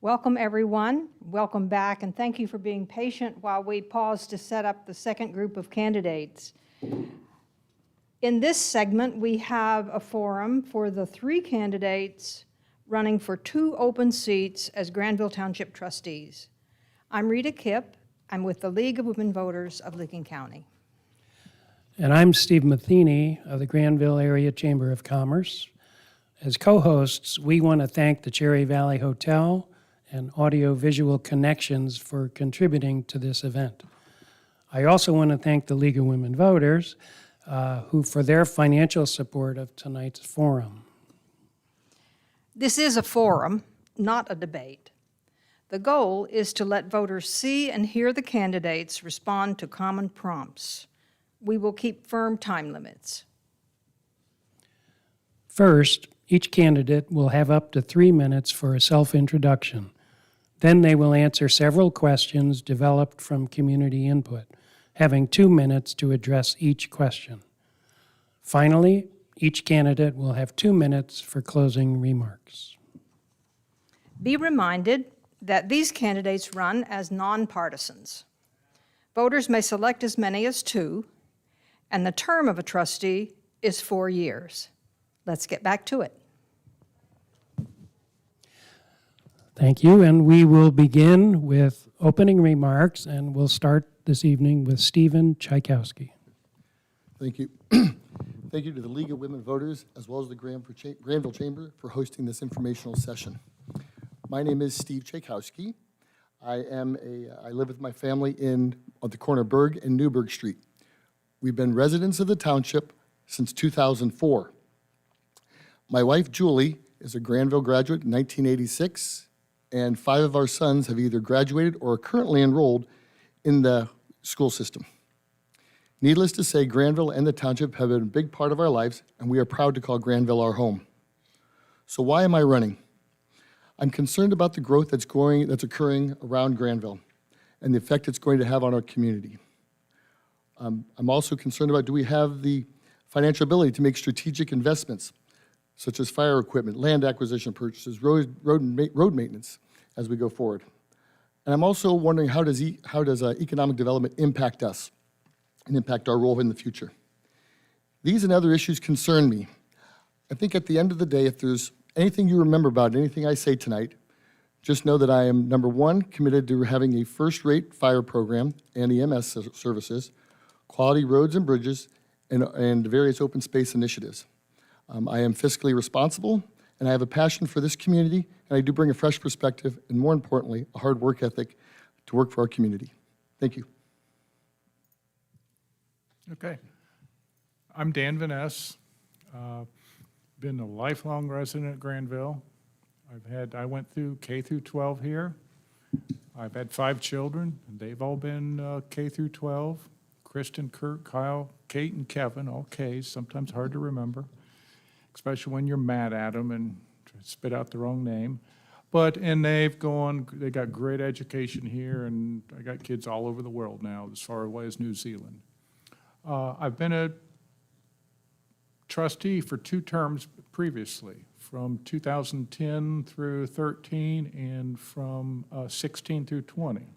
Welcome, everyone. Welcome back, and thank you for being patient while we pause to set up the second group of candidates. In this segment, we have a forum for the 3 candidates running for 2 open seats as Granville Township trustees. I'm Rita Kipp. I'm with the League of Women Voters of Licking County. And I'm Steve Matheny of the Granville Area Chamber of Commerce. As co-hosts, we want to thank the Cherry Valley Hotel and Audio Visual Connections for contributing to this event. I also want to thank the League of Women Voters who for their financial support of tonight's forum. This is a forum, not a debate. The goal is to let voters see and hear the candidates respond to common prompts. We will keep firm time limits. First, each candidate will have up to 3 minutes for a self-introduction. Then they will answer several questions developed from community input, having 2 minutes to address each question. Finally, each candidate will have 2 minutes for closing remarks. Be reminded that these candidates run as nonpartisans. Voters may select as many as 2, and the term of a trustee is 4 years. Let's get back to it. Thank you, and we will begin with opening remarks, and we'll start this evening with Stephen Tchaikovsky. Thank you. Thank you to the League of Women Voters as well as the Granville Chamber for hosting this informational session. My name is Steve Tchaikovsky. I live with my family on the corner of Berg and Newburgh Street. We've been residents of the township since 2004. My wife, Julie, is a Granville graduate in 1986, and 5 of our sons have either graduated or are currently enrolled in the school system. Needless to say, Granville and the township have been a big part of our lives, and we are proud to call Granville our home. So why am I running? I'm concerned about the growth that's occurring around Granville and the effect it's going to have on our community. I'm also concerned about, do we have the financial ability to make strategic investments, such as fire equipment, land acquisition purchases, road maintenance as we go forward. And I'm also wondering, how does economic development impact us and impact our role in the future? These and other issues concern me. I think at the end of the day, if there's anything you remember about anything I say tonight, just know that I am, number 1, committed to having a first-rate fire program and EMS services, quality roads and bridges, and various open space initiatives. I am fiscally responsible, and I have a passion for this community, and I do bring a fresh perspective, and more importantly, a hard work ethic to work for our community. Thank you. Okay. I'm Dan Van Ness. Been a lifelong resident at Granville. I went through K through 12 here. I've had 5 children, and they've all been K through 12. Kristen, Kurt, Kyle, Kate, and Kevin, all Ks, sometimes hard to remember, especially when you're mad at them and spit out the wrong name. And they got great education here, and I got kids all over the world now, as far away as New Zealand. I've been a trustee for 2 terms previously, from 2010 through 13 and from 16 through 20.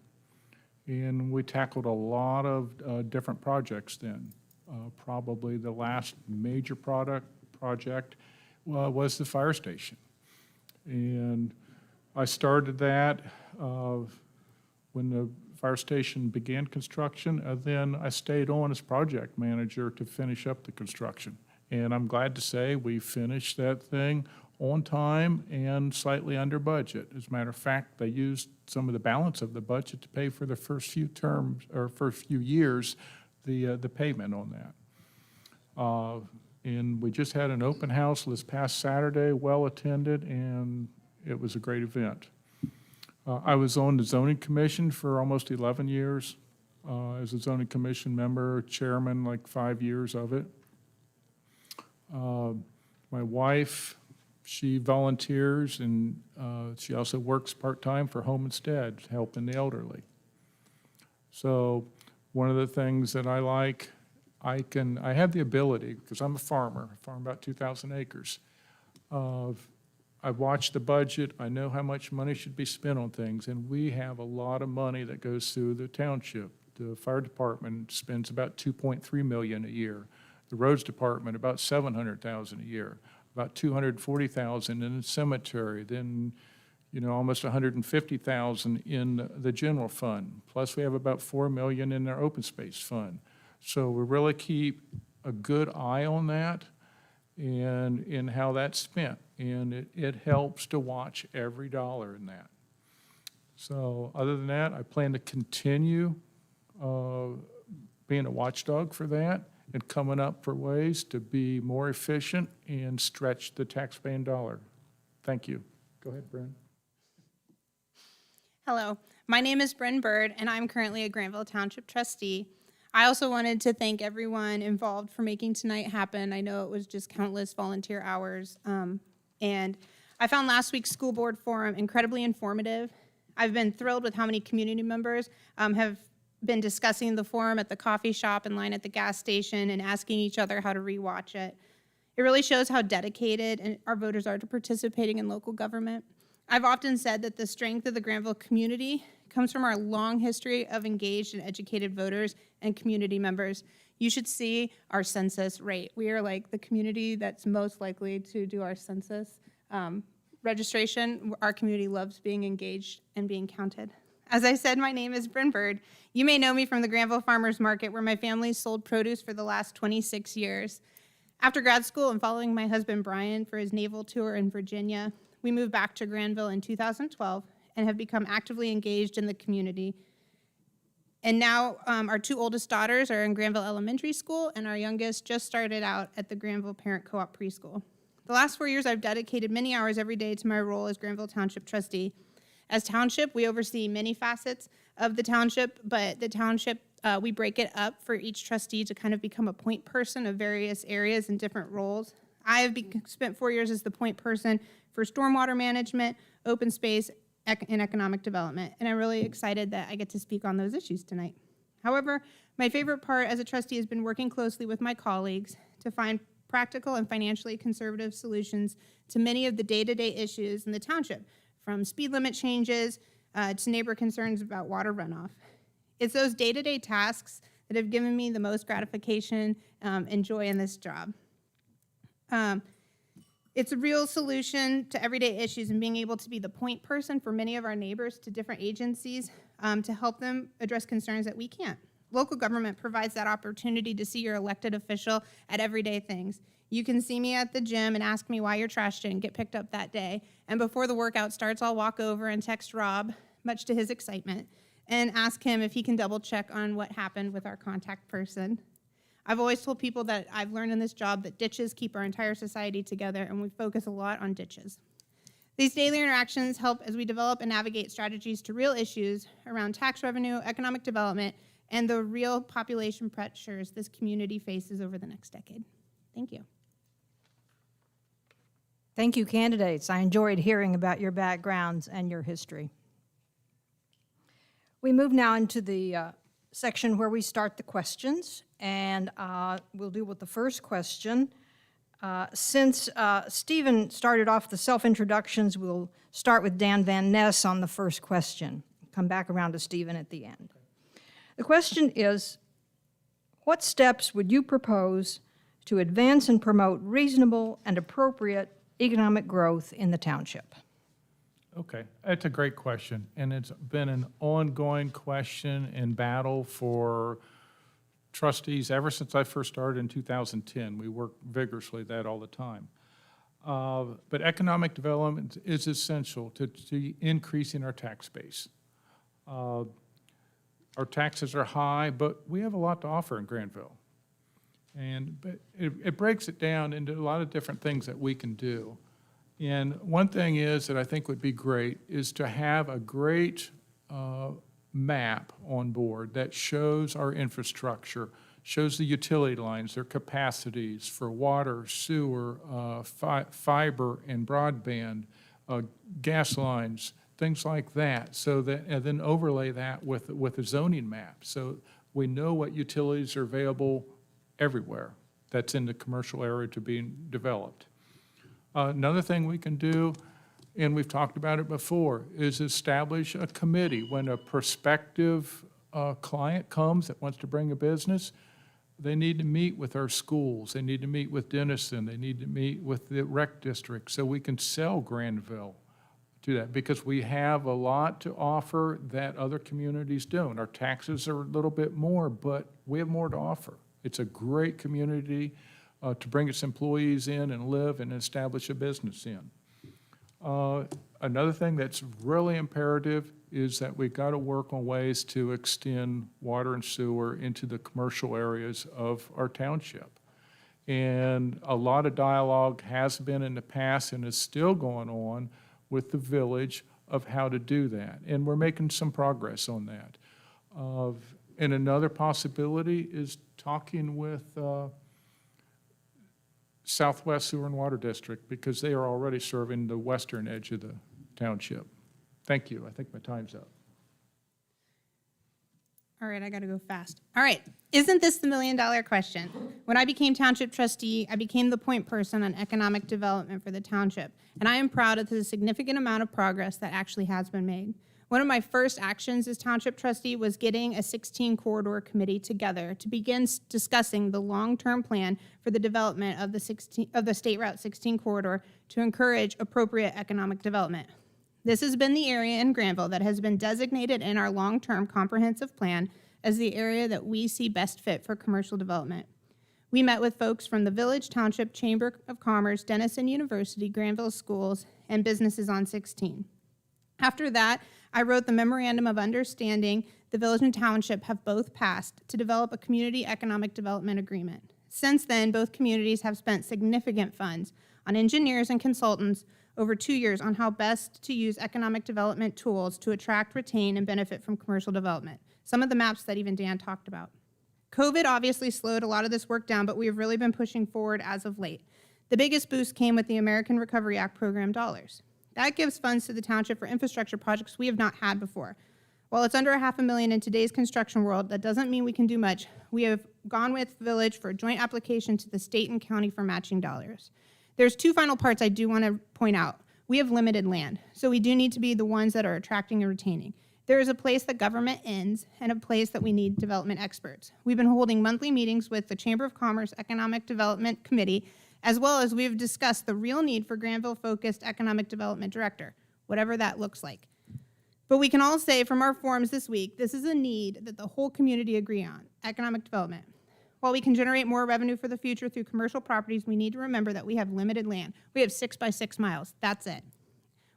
And we tackled a lot of different projects then. Probably the last major project was the fire station. And I started that when the fire station began construction, and then I stayed on as project manager to finish up the construction. And I'm glad to say we finished that thing on time and slightly under budget. As a matter of fact, they used some of the balance of the budget to pay for the first few terms, or first few years, the payment on that. And we just had an open house this past Saturday, well attended, and it was a great event. I was on the zoning commission for almost 11 years. As a zoning commission member, chairman, like 5 years of it. My wife, she volunteers, and she also works part-time for Home Instead, helping the elderly. So one of the things that I like, I have the ability, because I'm a farmer, I farm about 2,000 acres. I I've watched the budget. I know how much money should be spent on things, and we have a lot of money that goes through the township. The fire department spends about $2.3 million a year. The roads department about $700,000 a year. About $240,000 in the cemetery. Then, almost $150,000 in the general fund. Plus, we have about $4 million in our open space fund. So we really keep a good eye on that and in how that's spent. And it helps to watch every dollar in that. So other than that, I plan to continue being a watchdog for that and coming up for ways to be more efficient and stretch the taxpaying dollar. Thank you. Go ahead, Bryn. Hello, my name is Bryn Bird, and I'm currently a Granville Township trustee. I also wanted to thank everyone involved for making tonight happen. I know it was just countless volunteer hours. And I found last week's school board forum incredibly informative. I've been thrilled with how many community members have been discussing the forum at the coffee shop, in line at the gas station, and asking each other how to rewatch it. It really shows how dedicated our voters are to participating in local government. I've often said that the strength of the Granville community comes from our long history of engaged and educated voters and community members. You should see our census rate. We are like the community that's most likely to do our census registration. Our community loves being engaged and being counted. As I said, my name is Bryn Bird. You may know me from the Granville Farmers Market, where my family sold produce for the last 26 years. After grad school and following my husband Brian for his naval tour in Virginia, we moved back to Granville in 2012 and have become actively engaged in the community. And now our two oldest daughters are in Granville Elementary School, and our youngest just started out at the Granville Parent Co-op Preschool. The last 4 years, I've dedicated many hours every day to my role as Granville Township trustee. As township, we oversee many facets of the township, but the township, we break it up for each trustee to kind of become a point person of various areas and different roles. I have spent 4 years as the point person for stormwater management, open space, and economic development, and I'm really excited that I get to speak on those issues tonight. However, my favorite part as a trustee has been working closely with my colleagues to find practical and financially conservative solutions to many of the day-to-day issues in the township, from speed limit changes to neighbor concerns about water runoff. It's those day-to-day tasks that have given me the most gratification and joy in this job. It's a real solution to everyday issues and being able to be the point person for many of our neighbors to different agencies to help them address concerns that we can't. Local government provides that opportunity to see your elected official at everyday things. You can see me at the gym and ask me why your trash didn't get picked up that day. And before the workout starts, I'll walk over and text Rob, much to his excitement, and ask him if he can double check on what happened with our contact person. I've always told people that I've learned in this job that ditches keep our entire society together, and we focus a lot on ditches. These daily interactions help as we develop and navigate strategies to real issues around tax revenue, economic development, and the real population pressures this community faces over the next decade. Thank you. Thank you, candidates. I enjoyed hearing about your backgrounds and your history. We move now into the section where we start the questions, and we'll deal with the first question. Since Stephen started off the self-introductions, we'll start with Dan Van Ness on the first question. Come back around to Stephen at the end. The question is, what steps would you propose to advance and promote reasonable and appropriate economic growth in the township? Okay, that's a great question, and it's been an ongoing question and battle for trustees ever since I first started in 2010. We work vigorously at that all the time. But economic development is essential to increasing our tax base. Our taxes are high, but we have a lot to offer in Granville. But it breaks it down into a lot of different things that we can do. And one thing is that I think would be great is to have a great map on board that shows our infrastructure, shows the utility lines, their capacities for water, sewer, fiber and broadband, gas lines, things like that, so that, and then overlay that with a zoning map, so we know what utilities are available everywhere that's in the commercial area to be developed. Another thing we can do and we've talked about it before, is establish a committee. When a prospective client comes that wants to bring a business, they need to meet with our schools, they need to meet with Denison, they need to meet with the rec district, so we can sell Granville to that, because we have a lot to offer that other communities don't. Our taxes are a little bit more, but we have more to offer. It's a great community to bring its employees in and live and establish a business in. Another thing that's really imperative is that we've got to work on ways to extend water and sewer into the commercial areas of our township. And a lot of dialogue has been in the past and is still going on with the village of how to do that. And we're making some progress on that. And another possibility is talking with Southwest Sewer and Water District, because they are already serving the western edge of the township. Thank you. I think my time's up. All right, I got to go fast. All right, isn't this the million-dollar question? When I became township trustee, I became the point person on economic development for the township, and I am proud of the significant amount of progress that actually has been made. One of my first actions as township trustee was getting a 16 corridor committee together to begin discussing the long-term plan for the development of the State Route 16 corridor to encourage appropriate economic development. This has been the area in Granville that has been designated in our long-term comprehensive plan as the area that we see best fit for commercial development. We met with folks from the Village, Township, Chamber of Commerce, Denison University, Granville Schools, and businesses on 16. After that, I wrote the Memorandum of Understanding the Village and Township have both passed to develop a community economic development agreement. Since then, both communities have spent significant funds on engineers and consultants over 2 years on how best to use economic development tools to attract, retain, and benefit from commercial development. Some of the maps that even Dan talked about. COVID obviously slowed a lot of this work down, but we have really been pushing forward as of late. The biggest boost came with the American Recovery Act program dollars. That gives funds to the township for infrastructure projects we have not had before. While it's under $500,000 in today's construction world, that doesn't mean we can do much. We have gone with Village for a joint application to the state and county for matching dollars. There's two final parts I do want to point out. We have limited land, so we do need to be the ones that are attracting and retaining. There is a place that government ends and a place that we need development experts. We've been holding monthly meetings with the Chamber of Commerce Economic Development Committee, as well as we've discussed the real need for Granville-focused economic development director, whatever that looks like. But we can all say from our forums this week, this is a need that the whole community agree on, economic development. While we can generate more revenue for the future through commercial properties, we need to remember that we have limited land. We have 6 by 6 miles, that's it.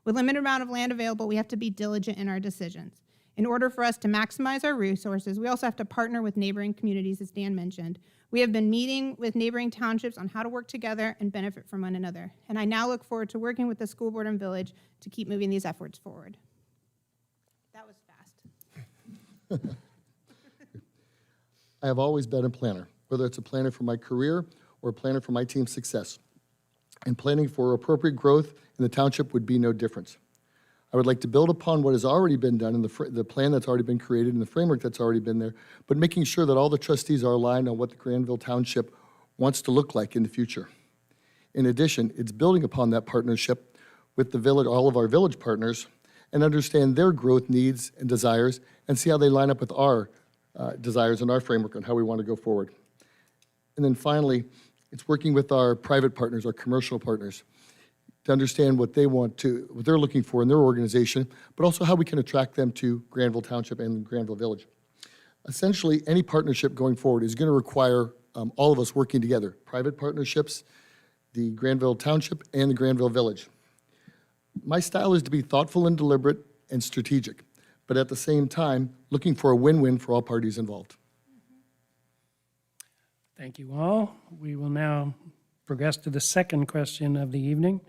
With limited amount of land available, we have to be diligent in our decisions. In order for us to maximize our resources, we also have to partner with neighboring communities, as Dan mentioned. We have been meeting with neighboring townships on how to work together and benefit from one another. And I now look forward to working with the school board and village to keep moving these efforts forward. That was fast. I have always been a planner, whether it's a planner for my career or a planner for my team's success. And planning for appropriate growth in the township would be no difference. I would like to build upon what has already been done in the plan that's already been created and the framework that's already been there, but making sure that all the trustees are aligned on what the Granville Township wants to look like in the future. In addition, it's building upon that partnership with the village, all of our village partners, and understand their growth needs and desires and see how they line up with our desires and our framework on how we want to go forward. And then finally, it's working with our private partners, our commercial partners, to understand what they want to, what they're looking for in their organization, but also how we can attract them to Granville Township and Granville Village. Essentially, any partnership going forward is going to require all of us working together, private partnerships, the Granville Township, and the Granville Village. My style is to be thoughtful and deliberate and strategic, but at the same time, looking for a win-win for all parties involved. Thank you all. We will now progress to the second question of the evening.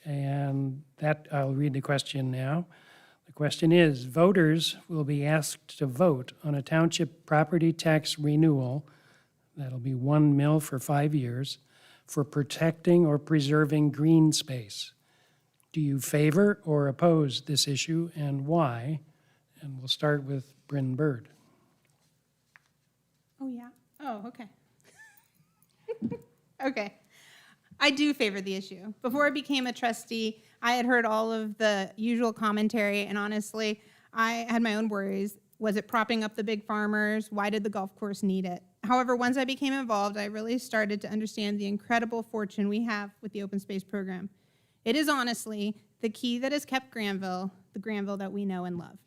And that, I'll read the question now. The question is, voters will be asked to vote on a township property tax renewal, that'll be 1 mil for 5 years, for protecting or preserving green space. Do you favor or oppose this issue and why? And we'll start with Bryn Bird. Oh, yeah. Oh, okay. Okay. I do favor the issue. Before I became a trustee, I had heard all of the usual commentary, and honestly, I had my own worries. Was it propping up the big farmers? Why did the golf course need it? However, once I became involved, I really started to understand the incredible fortune we have with the open space program. It is honestly the key that has kept Granville, the Granville that we know and love.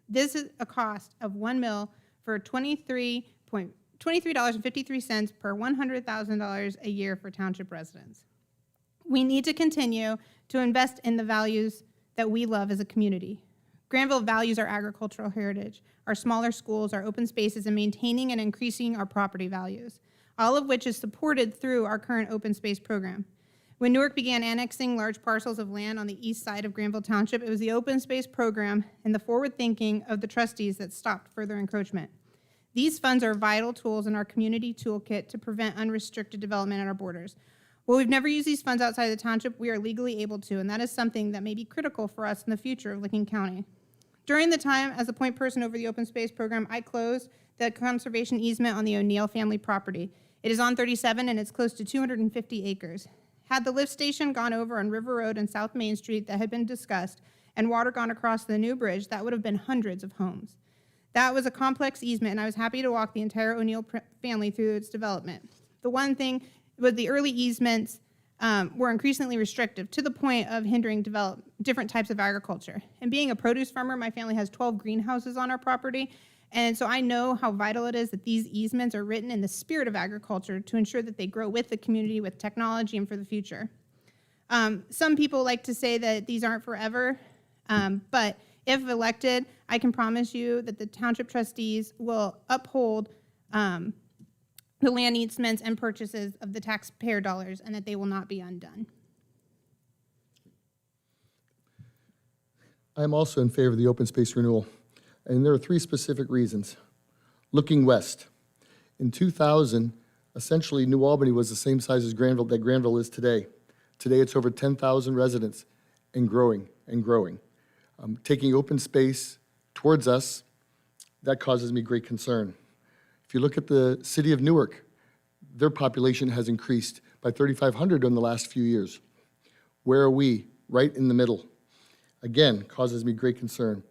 This is a cost of $1 million for $23.53 per $100,000 a year for township residents. We need to continue to invest in the values that we love as a community. Granville values our agricultural heritage, our smaller schools, our open spaces, and maintaining and increasing our property values, all of which is supported through our current open space program. When Newark began annexing large parcels of land on the east side of Granville Township, it was the open space program and the forward thinking of the trustees that stopped further encroachment. These funds are vital tools in our community toolkit to prevent unrestricted development at our borders. While we've never used these funds outside the township, we are legally able to, and that is something that may be critical for us in the future of Licking County. During the time as a point person over the open space program, I closed the conservation easement on the O'Neill family property. It is on 37 and it's close to 250 acres. Had the lift station gone over on River Road and South Main Street that had been discussed and water gone across the new bridge, that would have been hundreds of homes. That was a complex easement, and I was happy to walk the entire O'Neill family through its development. The one thing was the early easements were increasingly restrictive to the point of hindering different types of agriculture. And being a produce farmer, my family has 12 greenhouses on our property, and so I know how vital it is that these easements are written in the spirit of agriculture to ensure that they grow with the community, with technology, and for the future. Some people like to say that these aren't forever, but if elected, I can promise you that the township trustees will uphold the land easements and purchases of the taxpayer dollars, and that they will not be undone. I'm also in favor of the open space renewal, and there are three specific reasons. Looking west. In 2000, essentially New Albany was the same size as Granville that Granville is today. Today it's over 10,000 residents and growing and growing. Taking open space towards us, that causes me great concern. If you look at the city of Newark, their population has increased by 3,500 in the last few years. Where are we? Right in the middle. Again, causes me great concern.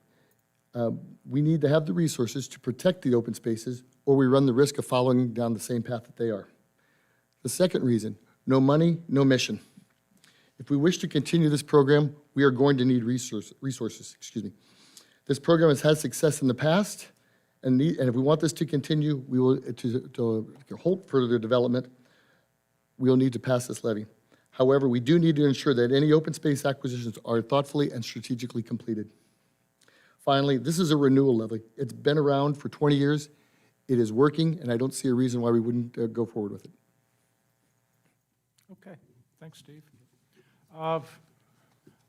We need to have the resources to protect the open spaces, or we run the risk of following down the same path that they are. The second reason, no money, no mission. If we wish to continue this program, we are going to need resources. This program has had success in the past, and if we want this to continue, we will to halt further development, we'll need to pass this levy. However, we do need to ensure that any open space acquisitions are thoughtfully and strategically completed. Finally, this is a renewal levy. It's been around for 20 years. It is working, and I don't see a reason why we wouldn't go forward with it. Okay, thanks, Steve.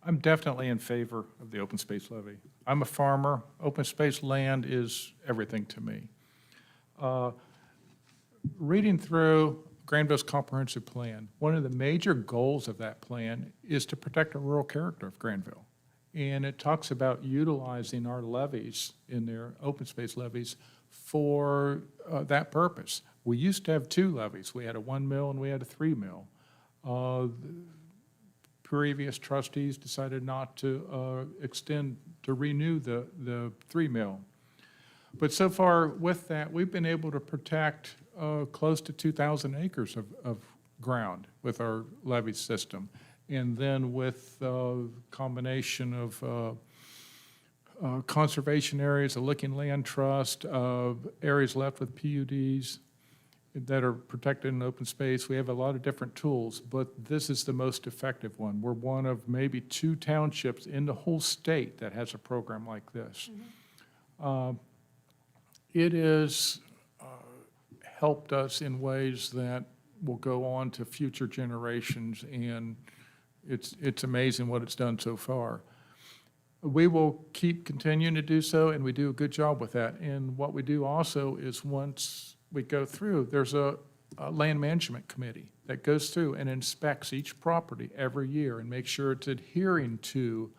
I'm definitely in favor of the open space levy. I'm a farmer. Open space land is everything to me. Reading through Granville's comprehensive plan, one of the major goals of that plan is to protect the rural character of Granville. And it talks about utilizing our levies in their open space levies for that purpose. We used to have two levies. We had a 1 mil and we had a 3 mil. Previous trustees decided not to renew the 3 mil. But so far with that, we've been able to protect close to 2,000 acres of ground with our levy system. And then with a combination of conservation areas, a Licking Land Trust, areas left with PUDs that are protected in open space, we have a lot of different tools, but this is the most effective one. We're one of maybe 2 townships in the whole state that has a program like this. Mm-hmm. It has helped us in ways that will go on to future generations, and it's amazing what it's done so far. We will keep continuing to do so, and we do a good job with that. And what we do also is once we go through, there's a land management committee that goes through and inspects each property every year and makes sure it's adhering to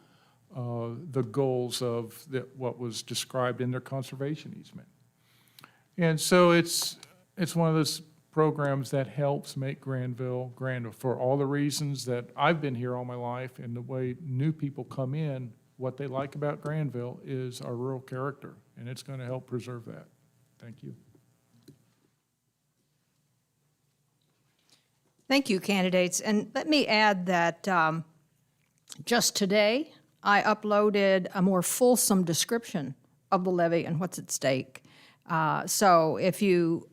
the goals of what was described in their conservation easement. And so it's one of those programs that helps make Granville, for all the reasons that I've been here all my life and the way new people come in. What they like about Granville is our rural character, and it's going to help preserve that. Thank you. Thank you, candidates. And let me add that just today, I uploaded a more fulsome description of the levy and what's at stake. So if you,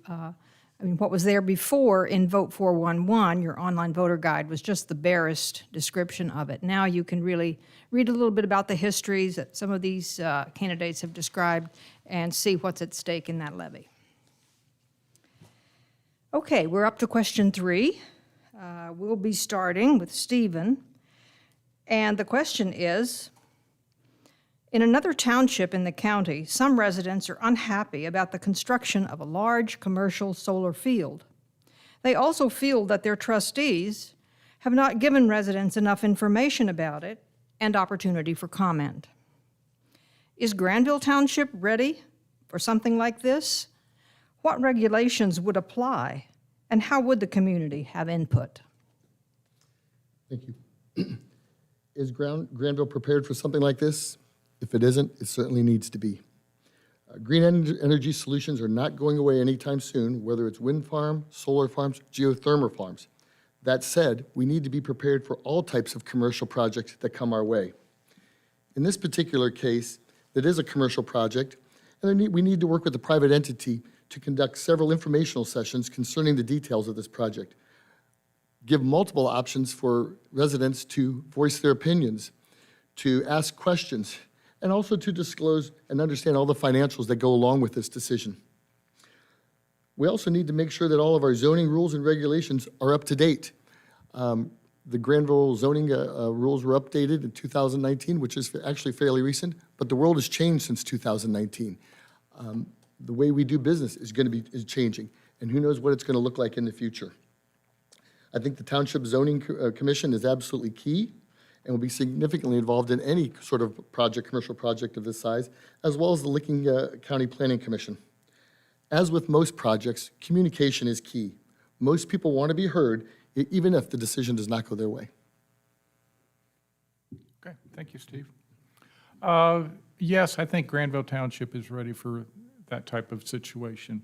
what was there before in Vote 411, your online voter guide, was just the barest description of it. Now you can really read a little bit about the histories that some of these candidates have described and see what's at stake in that levy. Okay, we're up to question 3. We'll be starting with Stephen. And the question is, in another township in the county, some residents are unhappy about the construction of a large commercial solar field. They also feel that their trustees have not given residents enough information about it and opportunity for comment. Is Granville Township ready for something like this? What regulations would apply, and how would the community have input? Thank you. Is Granville prepared for something like this? If it isn't, it certainly needs to be. Green energy solutions are not going away anytime soon, whether it's wind farm, solar farms, geothermal farms. That said, we need to be prepared for all types of commercial projects that come our way. In this particular case, that is a commercial project, and we need to work with the private entity to conduct several informational sessions concerning the details of this project. Give multiple options for residents to voice their opinions, to ask questions, and also to disclose and understand all the financials that go along with this decision. We also need to make sure that all of our zoning rules and regulations are up to date. The Granville zoning rules were updated in 2019, which is actually fairly recent, but the world has changed since 2019. The way we do business is changing, and who knows what it's going to look like in the future. I think the Township Zoning Commission is absolutely key and will be significantly involved in any sort of project, commercial project of this size, as well as the Licking County Planning Commission. As with most projects, communication is key. Most people want to be heard, even if the decision does not go their way. Okay, thank you, Steve. Yes, I think Granville Township is ready for that type of situation.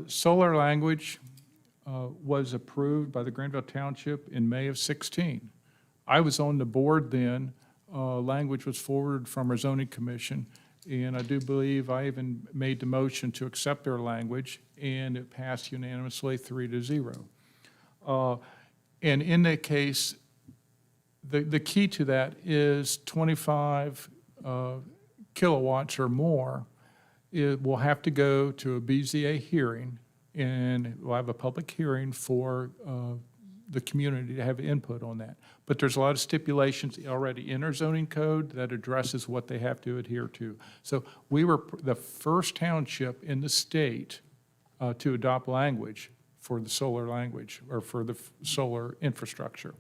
Solar language was approved by the Granville Township in May of 16. I was on the board then. Language was forwarded from our zoning commission, and I do believe I even made the motion to accept their language, and it passed unanimously 3-0. And in that case, the key to that is 25 kilowatts or more. It will have to go to a BZA hearing, and we'll have a public hearing for the community to have input on that. But there's a lot of stipulations already in our zoning code that addresses what they have to adhere to. So we were the first township in the state to adopt language for the solar language, or for the solar infrastructure.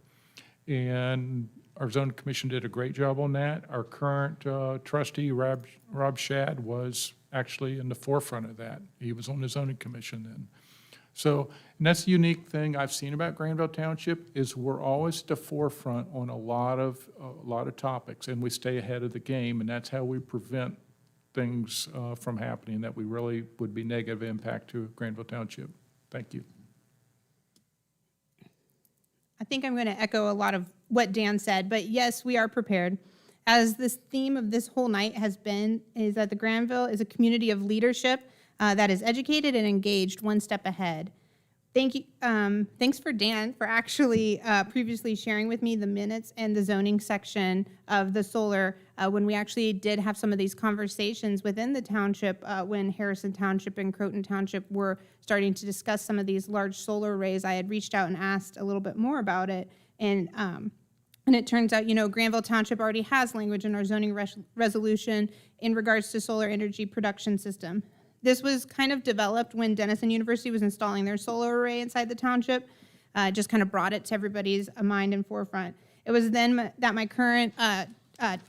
And our zoning commission did a great job on that. Our current trustee, Rob Shad, was actually in the forefront of that. He was on the zoning commission then. So, and that's the unique thing I've seen about Granville Township, is we're always at the forefront on a lot of topics, and we stay ahead of the game, and that's how we prevent things from happening that we really would be negative impact to Granville Township. Thank you. I think I'm going to echo a lot of what Dan said, but yes, we are prepared. As this theme of this whole night has been, is that the Granville is a community of leadership that is educated and engaged one step ahead. Thank you. Thanks for Dan for actually previously sharing with me the minutes and the zoning section of the solar when we actually did have some of these conversations within the township when Harrison Township and Croton Township were starting to discuss some of these large solar arrays. I had reached out and asked a little bit more about it, and it turns out, Granville Township already has language in our zoning resolution in regards to solar energy production system. This was kind of developed when Denison University was installing their solar array inside the township. Just kind of brought it to everybody's mind and forefront. It was then that my current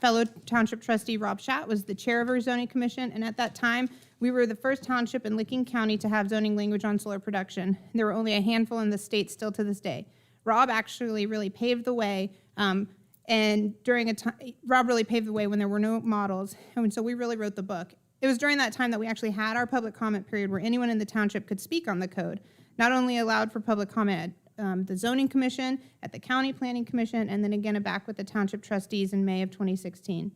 fellow township trustee, Rob Schatt, was the chair of our zoning commission, and at that time, We were the first township in Licking County to have zoning language on solar production. There were only a handful in the state still to this day. Rob actually really paved the way, and Rob really paved the way when there were no models, and so we really wrote the book. It was during that time that we actually had our public comment period where anyone in the township could speak on the code. Not only allowed for public comment at the zoning commission, at the county planning commission, and then again back with the township trustees in May of 2016.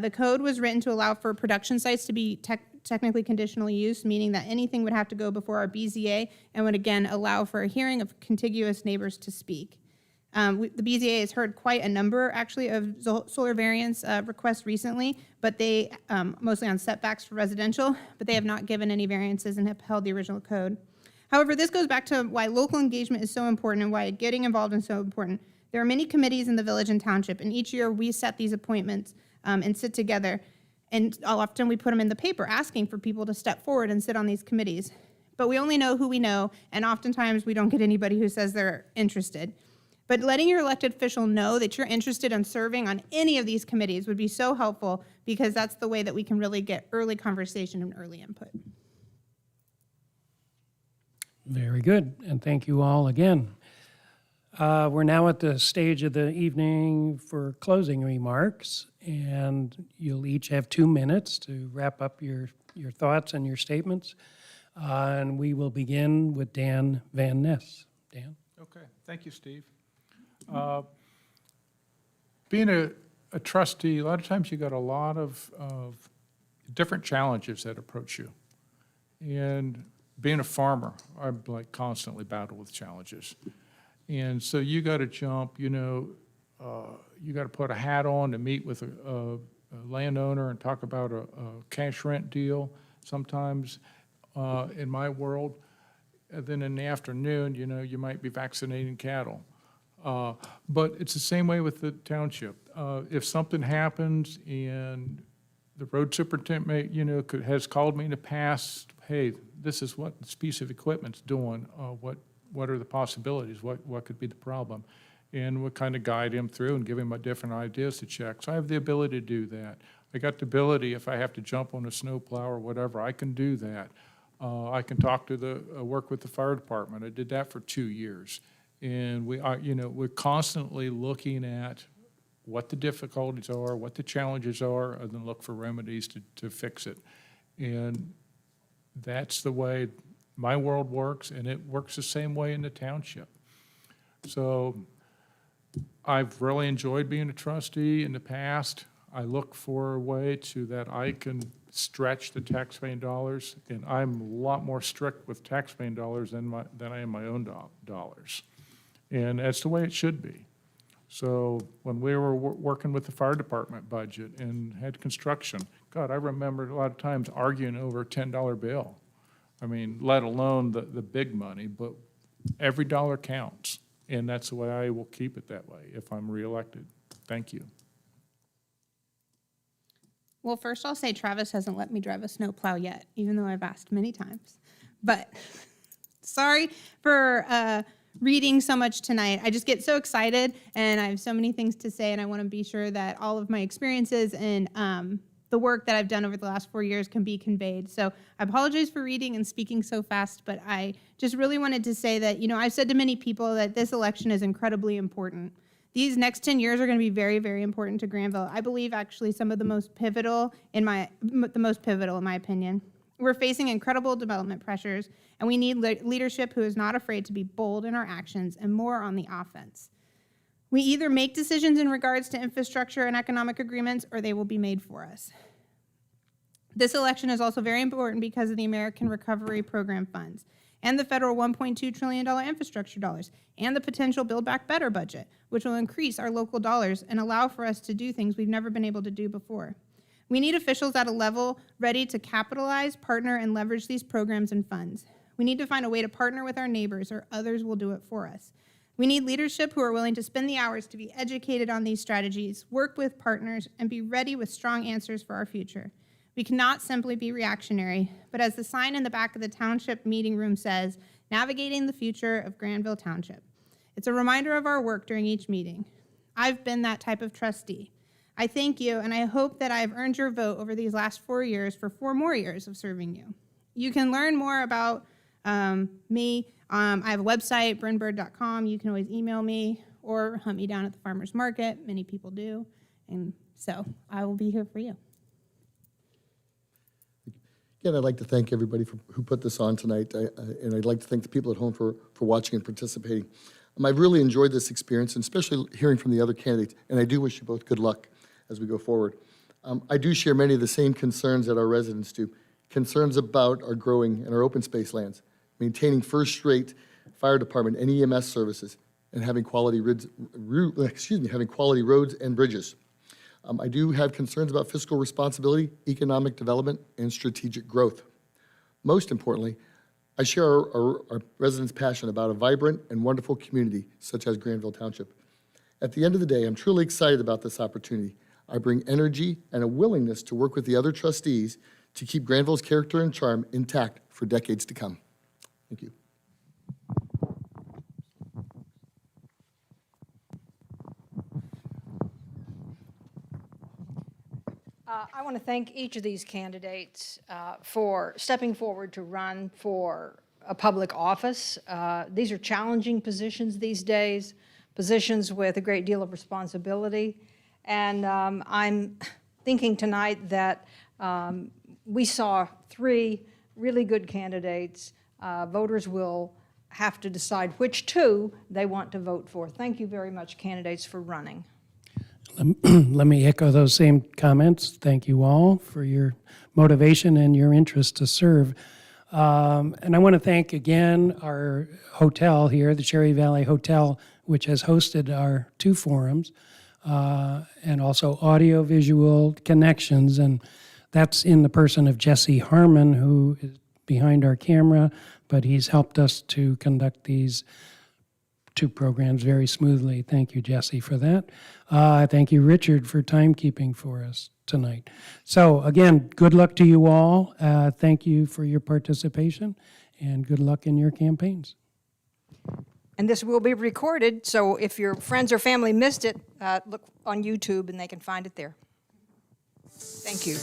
The code was written to allow for production sites to be technically conditional use, meaning that anything would have to go before our BZA and would again allow for a hearing of contiguous neighbors to speak. The BZA has heard quite a number, actually, of solar variance requests recently, but they, mostly on setbacks for residential, but they have not given any variances and have held the original code. However, this goes back to why local engagement is so important and why getting involved is so important. There are many committees in the village and township, and each year we set these appointments and sit together, and often we put them in the paper asking for people to step forward and sit on these committees. But we only know who we know, and oftentimes we don't get anybody who says they're interested. But letting your elected official know that you're interested in serving on any of these committees would be so helpful, because that's the way that we can really get early conversation and early input. Very good, and thank you all again. We're now at the stage of the evening for closing remarks, and you'll each have 2 minutes to wrap up your thoughts and your statements. And we will begin with Dan Van Ness. Dan? Okay, thank you, Steve. Being a trustee, a lot of times you got a lot of different challenges that approach you. And being a farmer, I like constantly battle with challenges. And so you got to jump, you got to put a hat on to meet with a landowner and talk about a cash rent deal. Sometimes in my world, and then in the afternoon, you might be vaccinating cattle. But it's the same way with the township. If something happens and the road superintendent, has called me in the past, hey, this is what this piece of equipment's doing. What are the possibilities? What could be the problem? And we'll kind of guide him through and give him different ideas to check. So I have the ability to do that. I got the ability, if I have to jump on a snowplow or whatever, I can do that. I can talk to work with the fire department. I did that for 2 years. And we're constantly looking at what the difficulties are, what the challenges are, and then look for remedies to fix it. And that's the way my world works, and it works the same way in the township. So I've really enjoyed being a trustee in the past. I look for a way that I can stretch the taxpaying dollars, and I'm a lot more strict with taxpaying dollars than I am my own dollars. And that's the way it should be. So when we were working with the fire department budget and had construction, God, I remember a lot of times arguing over a $10 bill. I mean, let alone the big money, but every dollar counts. And that's the way I will keep it that way if I'm reelected. Thank you. Well, first I'll say Travis hasn't let me drive a snowplow yet, even though I've asked many times. But sorry for reading so much tonight. I just get so excited, and I have so many things to say, and I want to be sure that all of my experiences and the work that I've done over the last 4 years can be conveyed. So I apologize for reading and speaking so fast, but I just really wanted to say that, I've said to many people that this election is incredibly important. These next 10 years are going to be very, very important to Granville. I believe actually some of the most pivotal in my opinion. We're facing incredible development pressures, and we need leadership who is not afraid to be bold in our actions and more on the offense. We either make decisions in regards to infrastructure and economic agreements, or they will be made for us. This election is also very important because of the American Recovery Program funds and the federal $1.2 trillion infrastructure dollars and the potential Build Back Better budget, which will increase our local dollars and allow for us to do things we've never been able to do before. We need officials at a level ready to capitalize, partner, and leverage these programs and funds. We need to find a way to partner with our neighbors, or others will do it for us. We need leadership who are willing to spend the hours to be educated on these strategies, work with partners, and be ready with strong answers for our future. We cannot simply be reactionary, but as the sign in the back of the township meeting room says, navigating the future of Granville Township. It's a reminder of our work during each meeting. I've been that type of trustee. I thank you, and I hope that I've earned your vote over these last 4 years for 4 more years of serving you. You can learn more about me. I have a website, brynbird.com. You can always email me or hunt me down at the farmer's market. Many people do. And so I will be here for you. Again, I'd like to thank everybody who put this on tonight, and I'd like to thank the people at home for watching and participating. I've really enjoyed this experience, and especially hearing from the other candidates, and I do wish you both good luck as we go forward. I do share many of the same concerns that our residents do, concerns about our growing and our open space lands, maintaining first-rate fire department and EMS services, and having quality roads and bridges. I do have concerns about fiscal responsibility, economic development, and strategic growth. Most importantly, I share our residents' passion about a vibrant and wonderful community such as Granville Township. At the end of the day, I'm truly excited about this opportunity. I bring energy and a willingness to work with the other trustees to keep Granville's character and charm intact for decades to come. Thank you. I want to thank each of these candidates for stepping forward to run for a public office. These are challenging positions these days, positions with a great deal of responsibility. And I'm thinking tonight that we saw 3 really good candidates. Voters will have to decide which 2 they want to vote for. Thank you very much, candidates, for running. Let me echo those same comments. Thank you all for your motivation and your interest to serve. And I want to thank again our hotel here, the Cherry Valley Hotel, which has hosted our 2 forums, and also audio-visual connections. And that's in the person of Jesse Harmon, who is behind our camera, but he's helped us to conduct these 2 programs very smoothly. Thank you, Jesse, for that. Thank you, Richard, for timekeeping for us tonight. So again, good luck to you all. Thank you for your participation, and good luck in your campaigns. And this will be recorded, so if your friends or family missed it, look on YouTube and they can find it there. Thank you.